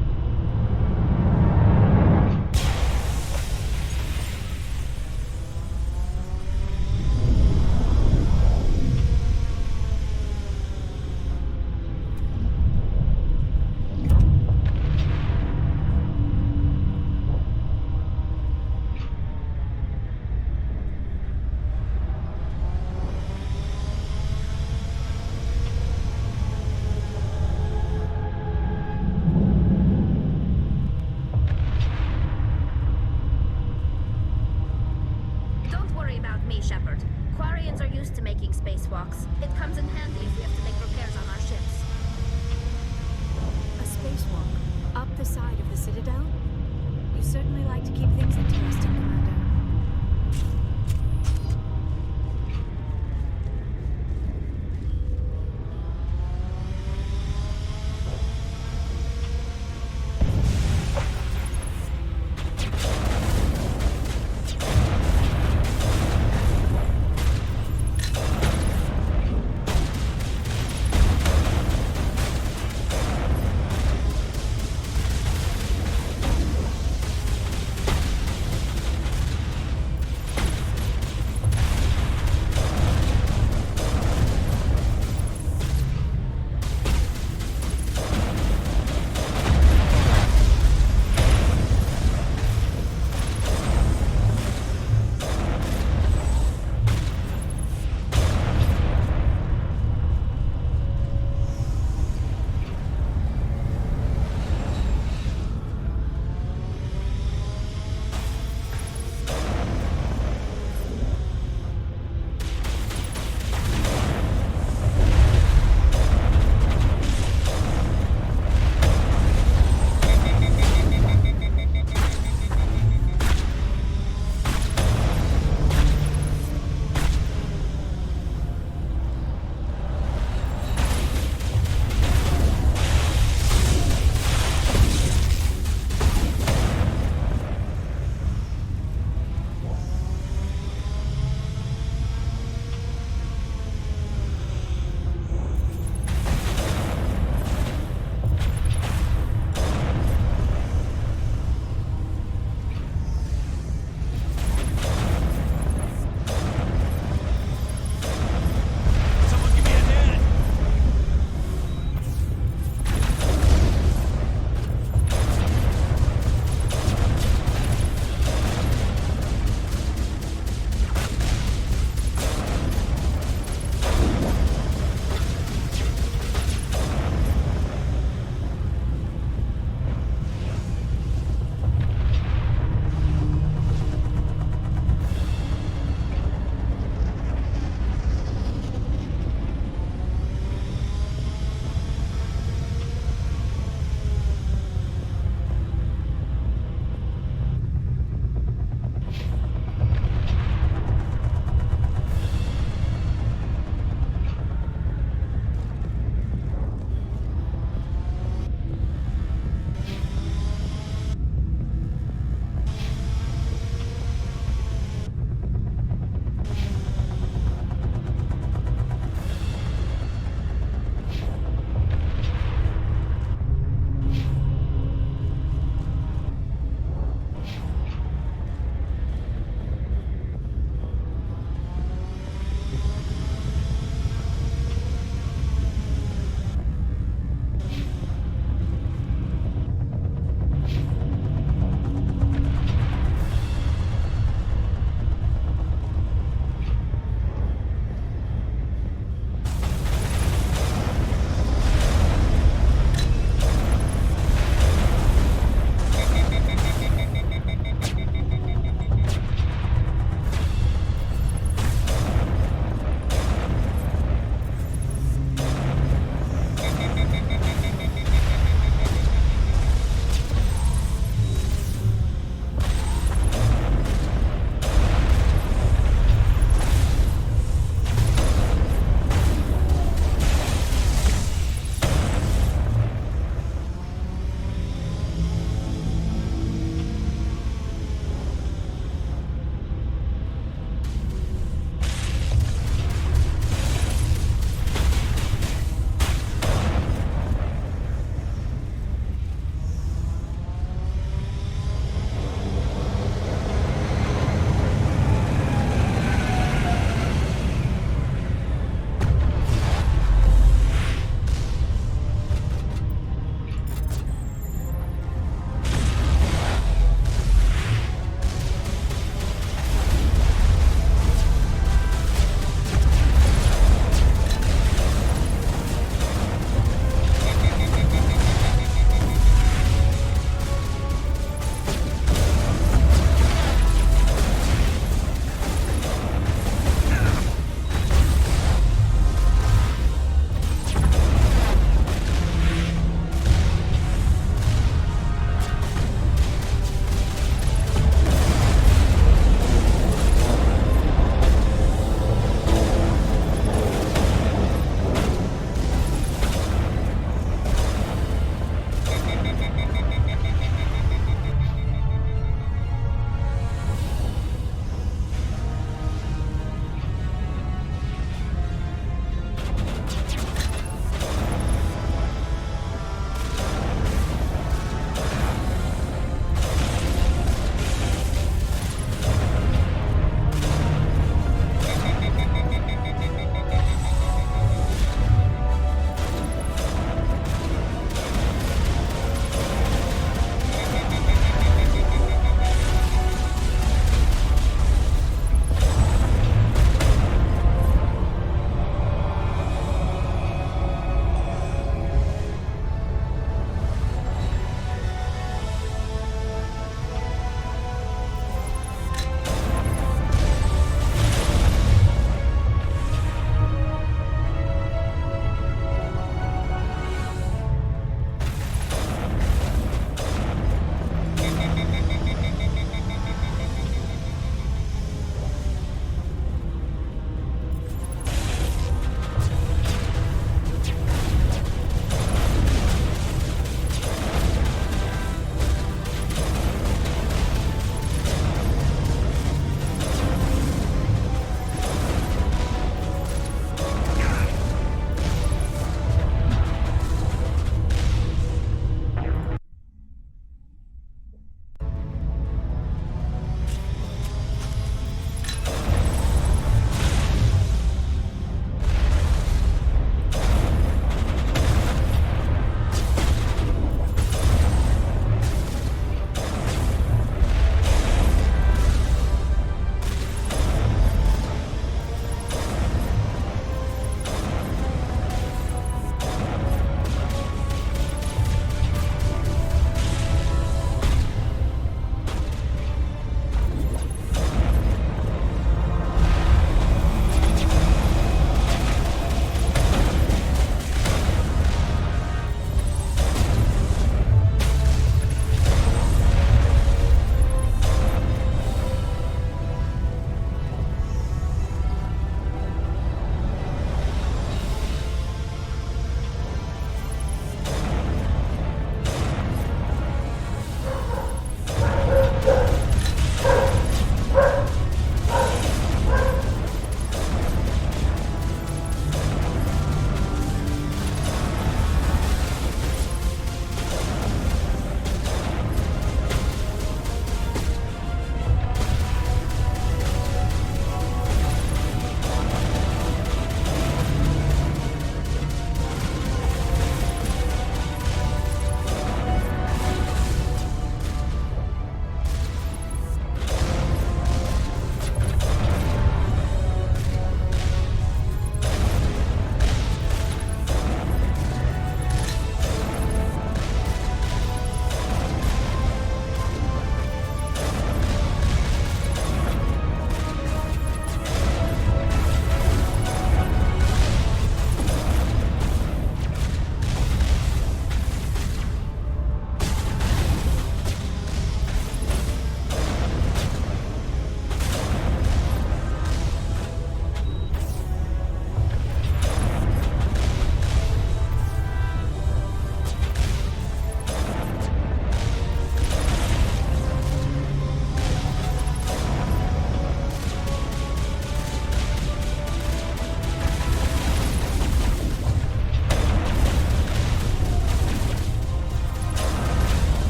Don't worry about me, Shepard. Quarians are used to making spacewalks. It comes in handy if we have to make repairs on our ships. A spacewalk up the side of the Citadel? You certainly like to keep things interesting, Commander.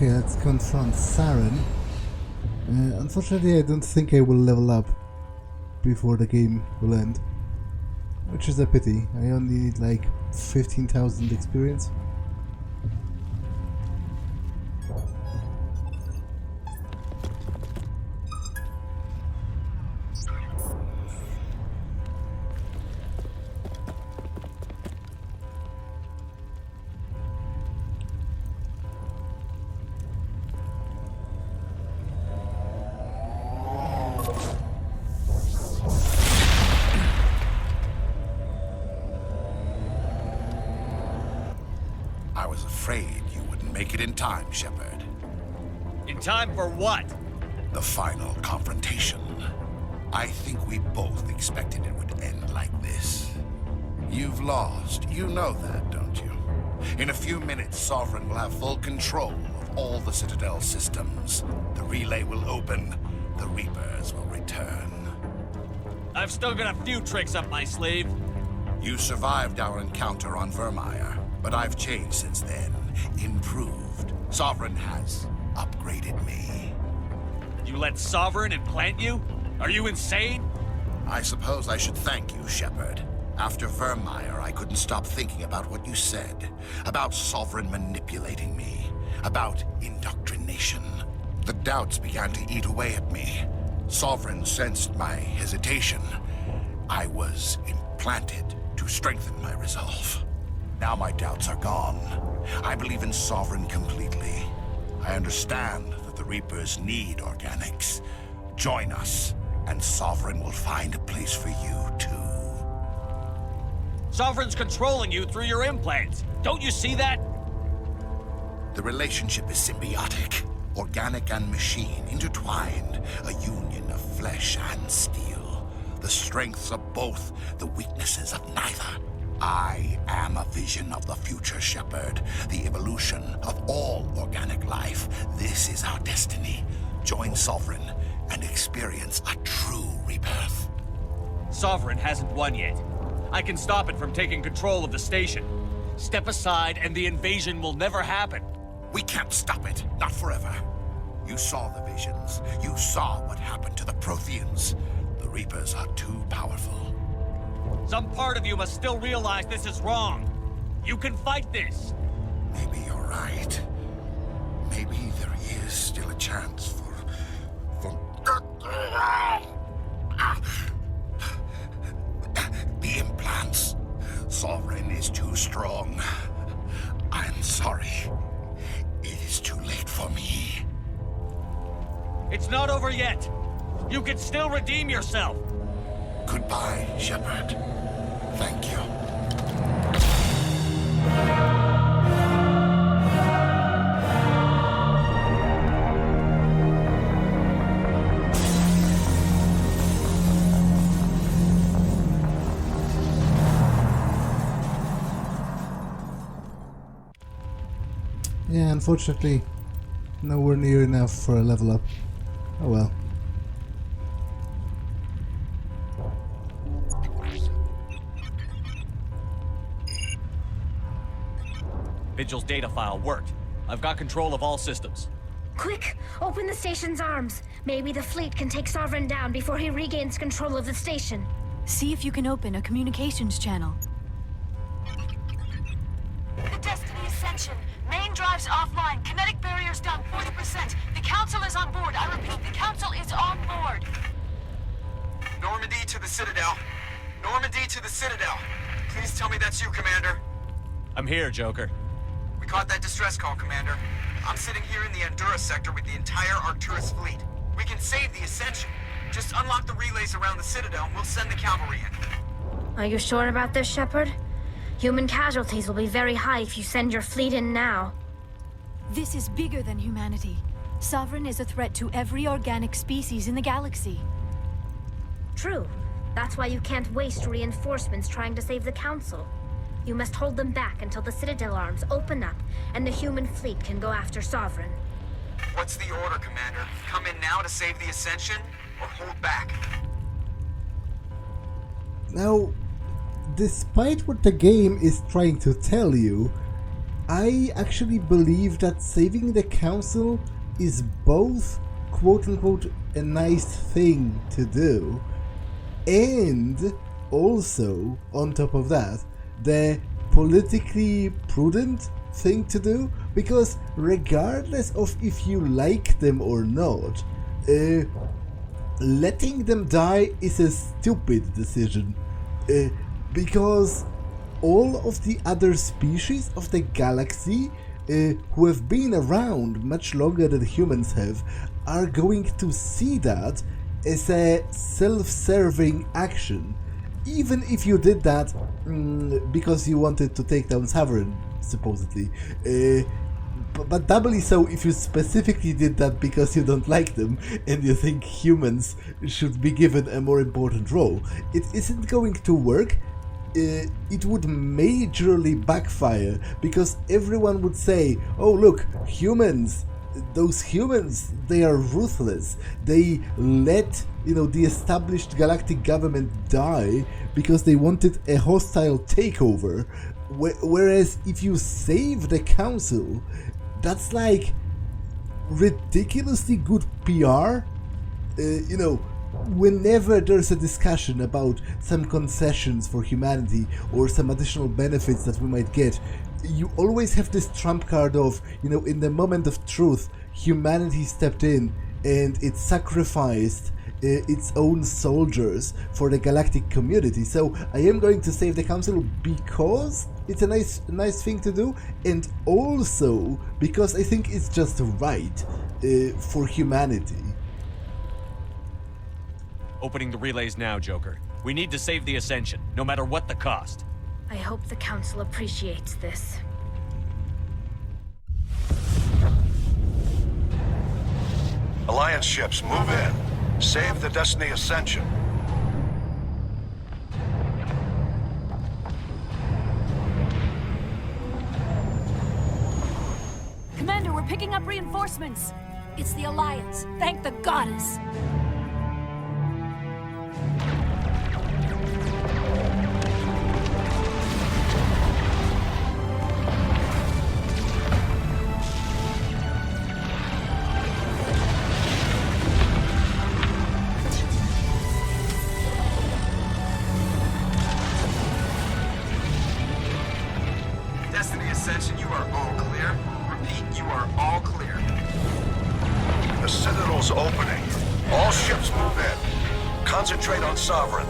Okay, let's confront Saren. Unfortunately, I don't think I will level up before the game will end, which is a pity. I only need like 15,000 experience. I was afraid you wouldn't make it in time, Shepard. In time for what? The final confrontation. I think we both expected it would end like this. You've lost. You know that, don't you? In a few minutes, Sovereign will have full control of all the Citadel systems. The relay will open. The Reapers will return. I've still got a few tricks up my sleeve. You survived our encounter on Vermeer, but I've changed since then. Improved. Sovereign has upgraded me. You let Sovereign implant you? Are you insane? I suppose I should thank you, Shepard. After Vermeer, I couldn't stop thinking about what you said. About Sovereign manipulating me. About indoctrination. The doubts began to eat away at me. Sovereign sensed my hesitation. I was implanted to strengthen my resolve. Now my doubts are gone. I believe in Sovereign completely. I understand that the Reapers need organics. Join us, and Sovereign will find a place for you, too. Sovereign's controlling you through your implants. Don't you see that? The relationship is symbiotic. Organic and machine intertwined. A union of flesh and steel. The strengths of both, the weaknesses of neither. I am a vision of the future, Shepard. The evolution of all organic life. This is our destiny. Join Sovereign and experience a true rebirth. Sovereign hasn't won yet. I can stop it from taking control of the station. Step aside and the invasion will never happen. We can't stop it. Not forever. You saw the visions. You saw what happened to the Protheans. The Reapers are too powerful. Some part of you must still realize this is wrong. You can fight this. Maybe you're right. Maybe there is still a chance for... The implants. Sovereign is too strong. I'm sorry. It is too late for me. It's not over yet. You can still redeem yourself. Goodbye, Shepard. Thank you. Yeah, unfortunately, nowhere near enough for a level up. Oh well. Vigil's data file worked. I've got control of all systems. Quick! Open the station's arms. Maybe the fleet can take Sovereign down before he regains control of the station. See if you can open a communications channel. The Destiny Ascension. Main drives offline. Kinetic barriers down 40%. The Council is on board. I repeat, the Council is on board. Normandy to the Citadel. Normandy to the Citadel. Please tell me that's you, Commander. I'm here, Joker. We caught that distress call, Commander. I'm sitting here in the Honduras sector with the entire Arcturus fleet. We can save the Ascension. Just unlock the relays around the Citadel and we'll send the cavalry in. Are you sure about this, Shepard? Human casualties will be very high if you send your fleet in now. This is bigger than humanity. Sovereign is a threat to every organic species in the galaxy. True. That's why you can't waste reinforcements trying to save the Council. You must hold them back until the Citadel arms open up and the human fleet can go after Sovereign. What's the order, Commander? Come in now to save the Ascension, or hold back? Now, despite what the game is trying to tell you, I actually believe that saving the council is both quote-unquote a nice thing to do, and also, on top of that, the politically prudent thing to do, because regardless of if you like them or not, letting them die is a stupid decision, because all of the other species of the galaxy who have been around much longer than humans have are going to see that as a self-serving action, even if you did that because you wanted to take down Saren, supposedly. But doubly so if you specifically did that because you don't like them and you think humans should be given a more important role. It isn't going to work. It would majorly backfire, because everyone would say, oh look, humans, those humans, they are ruthless. They let, the established galactic government die because they wanted a hostile takeover. Whereas if you save the council, that's like ridiculously good PR. Whenever there's a discussion about some concessions for humanity or some additional benefits that we might get, you always have this trump card of, in the moment of truth, humanity stepped in and it sacrificed its own soldiers for the galactic community. So I am going to save the council because it's a nice thing to do, and also because I think it's just right for humanity. Opening the relays now, Joker. We need to save the Ascension, no matter what the cost. I hope the Council appreciates this. Alliance ships, move in. Save the Destiny Ascension. Commander, we're picking up reinforcements. It's the Alliance. Thank the goddess. Destiny Ascension, you are all clear. Repeat, you are all clear. The Citadel's opening. All ships move in. Concentrate on Sovereign.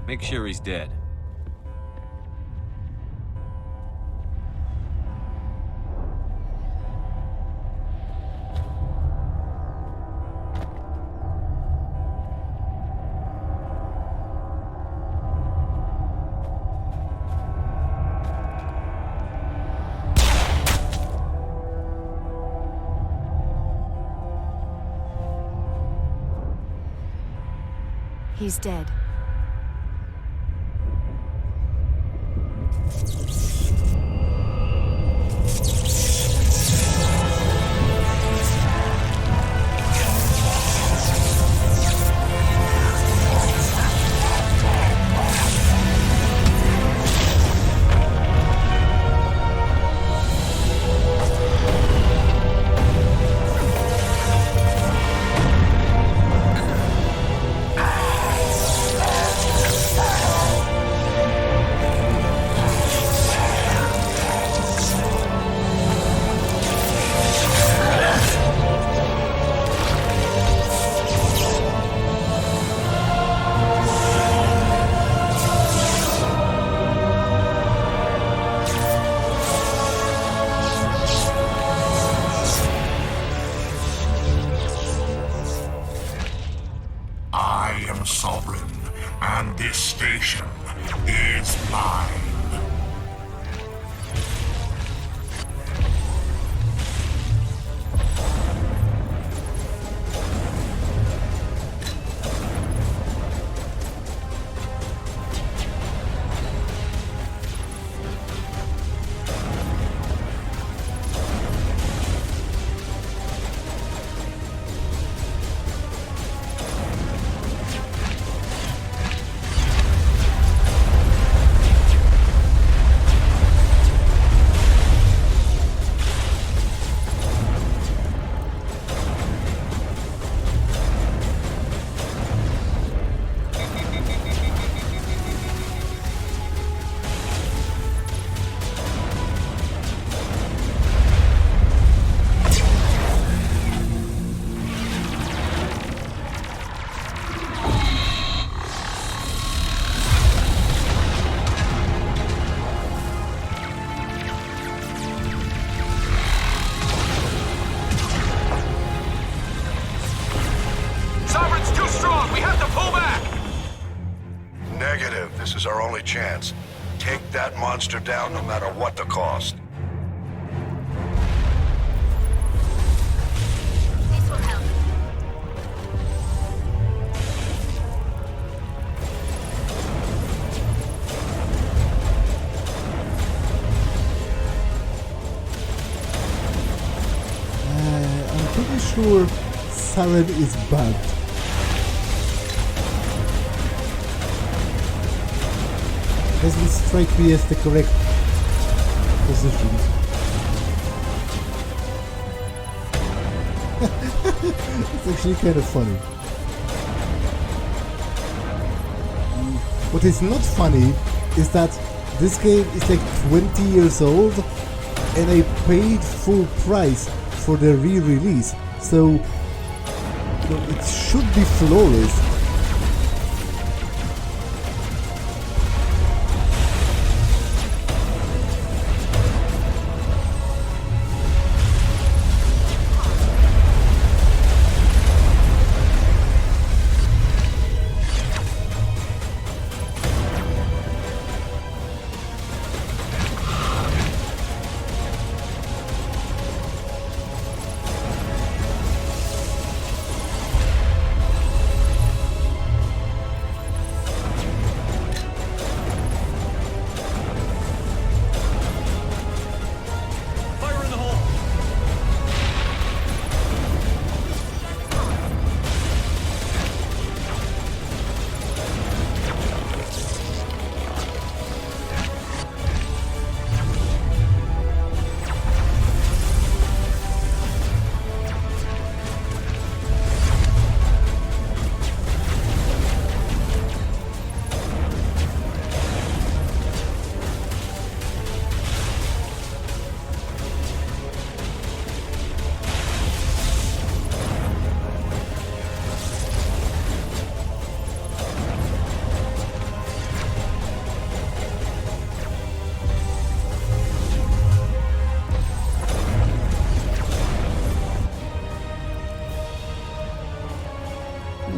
Make sure he's dead. He's dead. I am Sovereign, and this station is mine. only chance. Take that monster down no matter what the cost. This will help. I'm pretty sure Saren is bugged. Doesn't strike me as the correct position. It's actually kind of funny. What is not funny is that this game is like 20 years old and I paid full price for the re-release, so it should be flawless.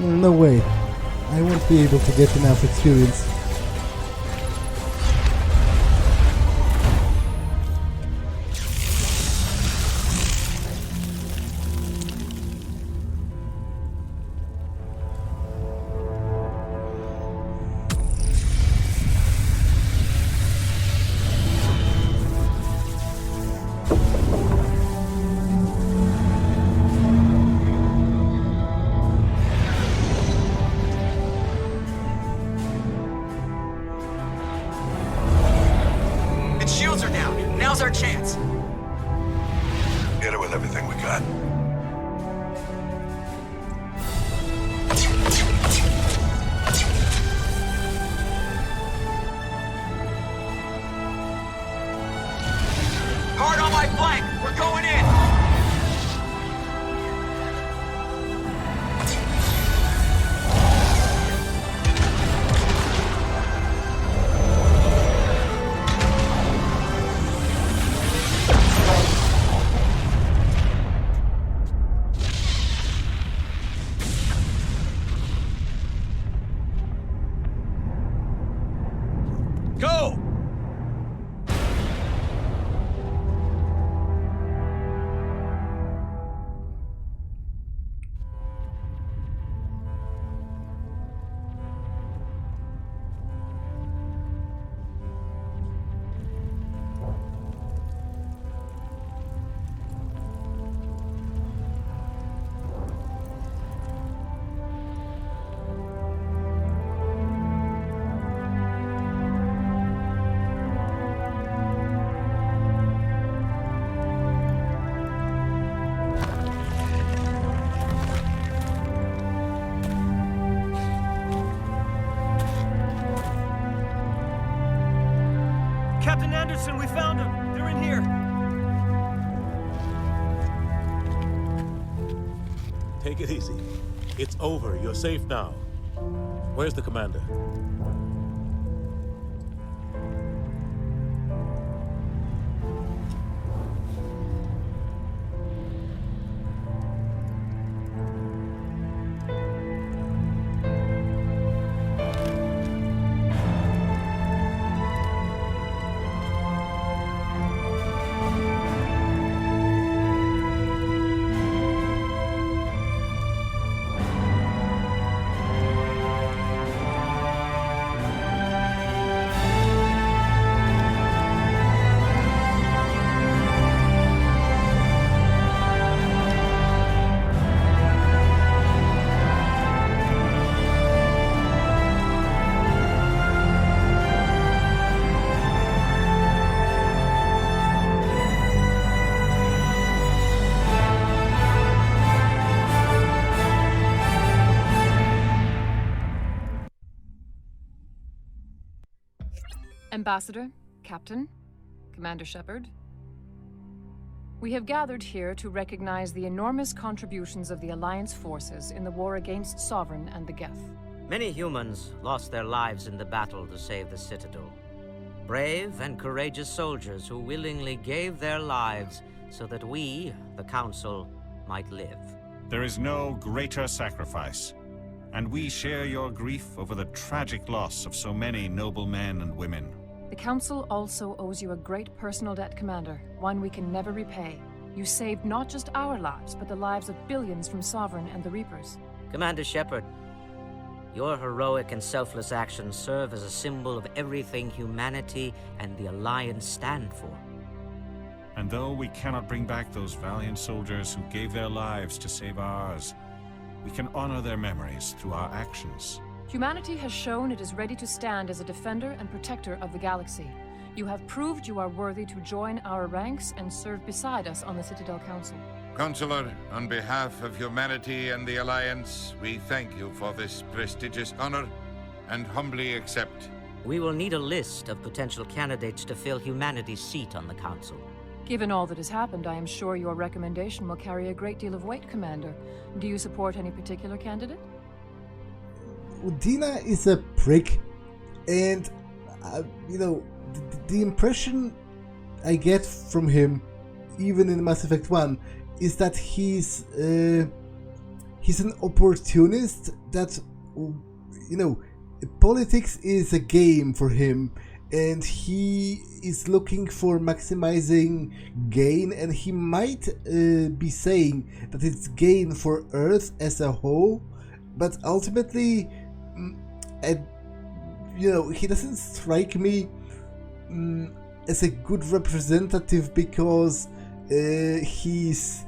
No way. I won't be able to get enough experience. Our chance. Hit it with everything we got. Hard on my flank. We're going in. Go! Captain Anderson, we found them. They're in here. Take it easy. It's over. You're safe now. Where's the commander? Ambassador, Captain, Commander Shepard. We have gathered here to recognize the enormous contributions of the Alliance forces in the war against Sovereign and the Geth. Many humans lost their lives in the battle to save the Citadel. Brave and courageous soldiers who willingly gave their lives so that we, the Council, might live. There is no greater sacrifice, and we share your grief over the tragic loss of so many noble men and women. The Council also owes you a great personal debt, Commander, one we can never repay. You saved not just our lives, but the lives of billions from Sovereign and the Reapers. Commander Shepard, your heroic and selfless actions serve as a symbol of everything humanity and the Alliance stand for. And though we cannot bring back those valiant soldiers who gave their lives to save ours, we can honor their memories through our actions. Humanity has shown it is ready to stand as a defender and protector of the galaxy. You have proved you are worthy to join our ranks and serve beside us on the Citadel Council. Counselor, on behalf of humanity and the Alliance, we thank you for this prestigious honor and humbly accept. We will need a list of potential candidates to fill humanity's seat on the Council. Given all that has happened, I am sure your recommendation will carry a great deal of weight, Commander. Do you support any particular candidate? Udina is a prick, and the impression I get from him, even in Mass Effect 1, is that he's an opportunist. That politics is a game for him, and he is looking for maximizing gain, and he might be saying that it's gain for Earth as a whole, but ultimately he doesn't strike me as a good representative because he's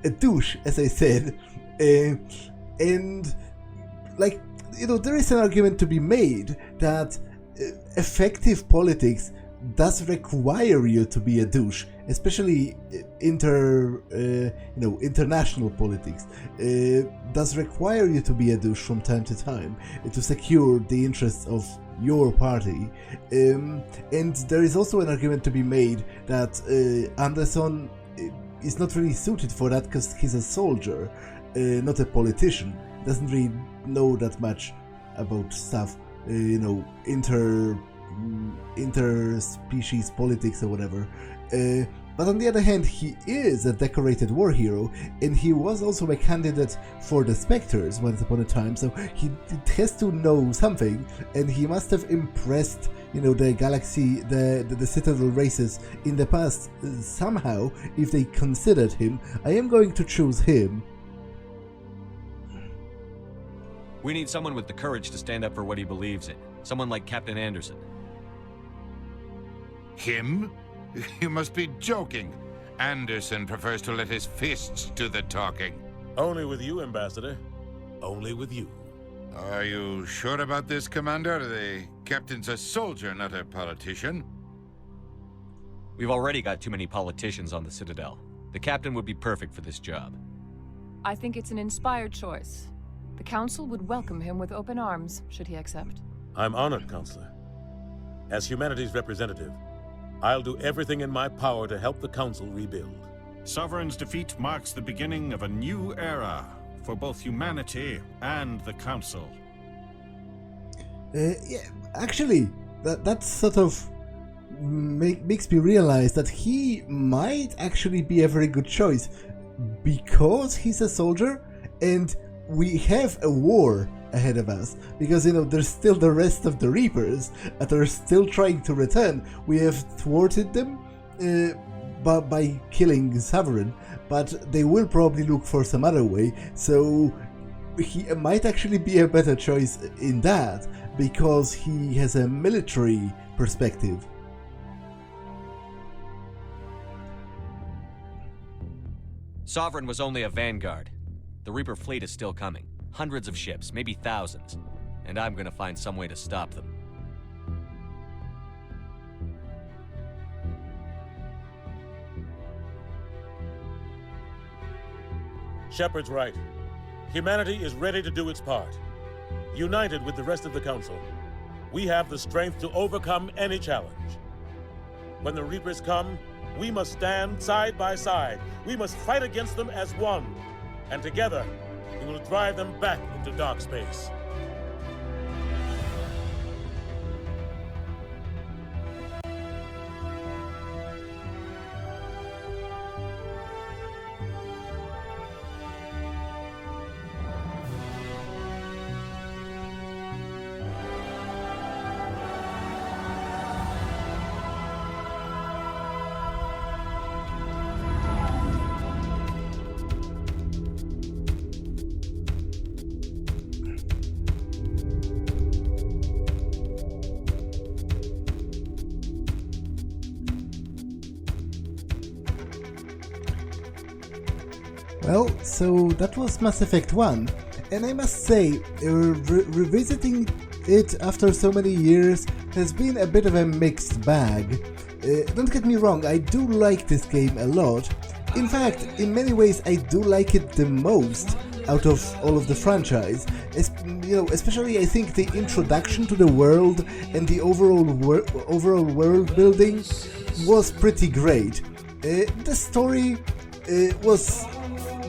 a douche, as I said, and there is an argument to be made that effective politics does require you to be a douche, especially international politics does require you to be a douche from time to time to secure the interests of your party, and there is also an argument to be made that Anderson is not really suited for that because he's a soldier, not a politician. Doesn't really know that much about stuff, interspecies politics or whatever. But on the other hand, he is a decorated war hero, and he was also a candidate for the Spectres once upon a time, so he has to know something, and he must have impressed, the galaxy, the Citadel races in the past somehow, if they considered him. I am going to choose him. We need someone with the courage to stand up for what he believes in. Someone like Captain Anderson. Him? You must be joking. Anderson prefers to let his fists do the talking. Only with you, Ambassador. Only with you. Are you sure about this, Commander? The captain's a soldier, not a politician. We've already got too many politicians on the Citadel. The captain would be perfect for this job. I think it's an inspired choice. The Council would welcome him with open arms, should he accept. I'm honored, Counselor. As humanity's representative, I'll do everything in my power to help the Council rebuild. Sovereign's defeat marks the beginning of a new era for both humanity and the Council. Actually, that sort of makes me realize that he might actually be a very good choice because he's a soldier, and we have a war ahead of us, because there's still the rest of the Reapers that are still trying to return. We have thwarted them by killing Sovereign, but they will probably look for some other way, so he might actually be a better choice in that, because he has a military perspective. Sovereign was only a vanguard. The Reaper fleet is still coming. Hundreds of ships, maybe thousands. And I'm gonna find some way to stop them. Shepard's right. Humanity is ready to do its part. United with the rest of the Council, we have the strength to overcome any challenge. When the Reapers come, we must stand side by side. We must fight against them as one. And together, we will drive them back into dark space. Well, so that was Mass Effect 1, and I must say, revisiting it after so many years has been a bit of a mixed bag. Don't get me wrong, I do like this game a lot. In fact, in many ways I do like it the most out of all of the franchise. Especially I think the introduction to the world and the overall world building was pretty great. The story was,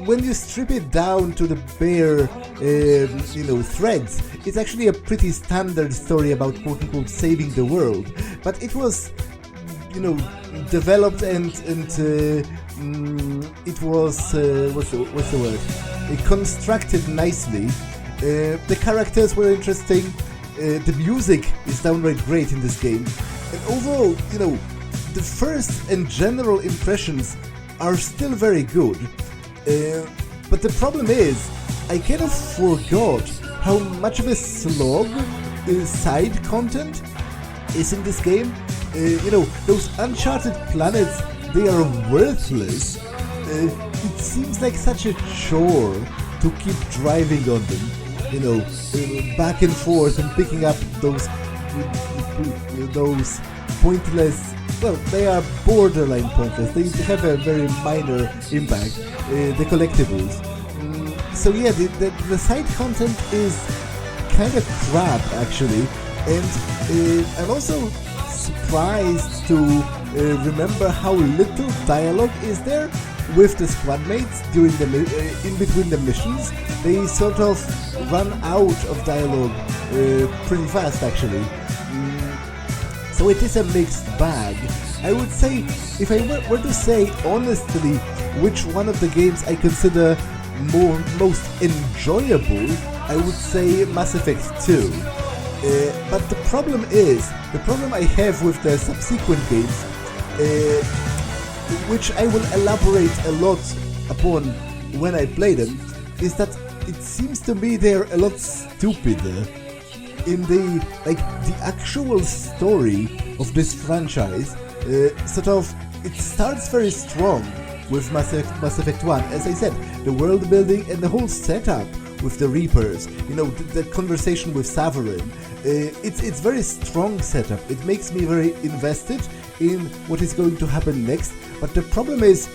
when you strip it down to the bare, threads, it's actually a pretty standard story about quote-unquote saving the world. But it was, developed and it was, what's the word? Constructed nicely. The characters were interesting. The music is downright great in this game. And overall, the first and general impressions are still very good. But the problem is, I kind of forgot how much of a slog side content is in this game. Those uncharted planets, they are worthless. It seems like such a chore to keep driving on them, back and forth and picking up those pointless. Well, they are borderline pointless. They have a very minor impact, the collectibles. So yeah, the side content is kind of crap, actually. And I'm also surprised to remember how little dialogue is there with the squad mates during in between the missions. They sort of run out of dialogue pretty fast, actually. So it is a mixed bag. I would say, if I were to say honestly which one of the games I consider most enjoyable, I would say Mass Effect 2. But the problem I have with the subsequent games, which I will elaborate a lot upon when I play them, is that it seems to me they're a lot stupider. In the actual story of this franchise, it starts very strong with Mass Effect 1. As I said, the world building and the whole setup with the Reapers, the conversation with Saren, it's very strong setup. It makes me very invested in what is going to happen next, but the problem is,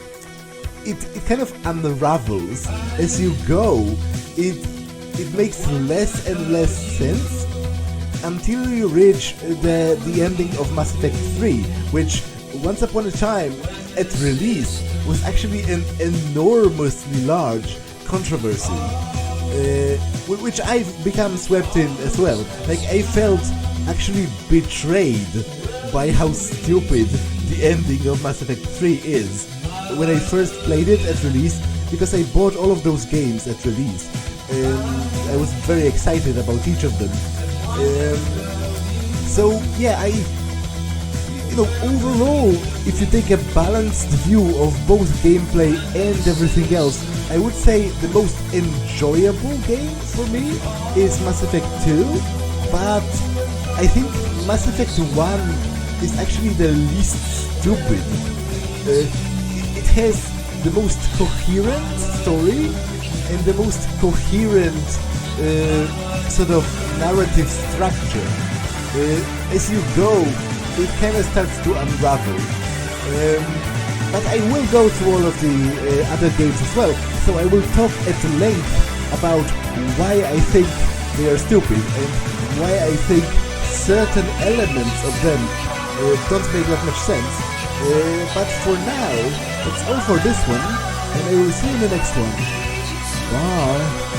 it kind of unravels as you go. It makes less and less sense until you reach the ending of Mass Effect 3, which once upon a time at release was actually an enormously large controversy, which I've become swept in as well. I felt actually betrayed by how stupid the ending of Mass Effect 3 is when I first played it at release, because I bought all of those games at release. I was very excited about each of them. So yeah, overall, if you take a balanced view of both gameplay and everything else, I would say the most enjoyable game for me is Mass Effect 2, but I think Mass Effect 1 is actually the least stupid. It has the most coherent story and the most coherent sort of narrative structure. As you go, it kind of starts to unravel. But I will go through all of the other games as well, so I will talk at length about why I think they are stupid and why I think certain elements of them don't make that much sense. But for now, that's all for this one, and I will see you in the next one. Bye!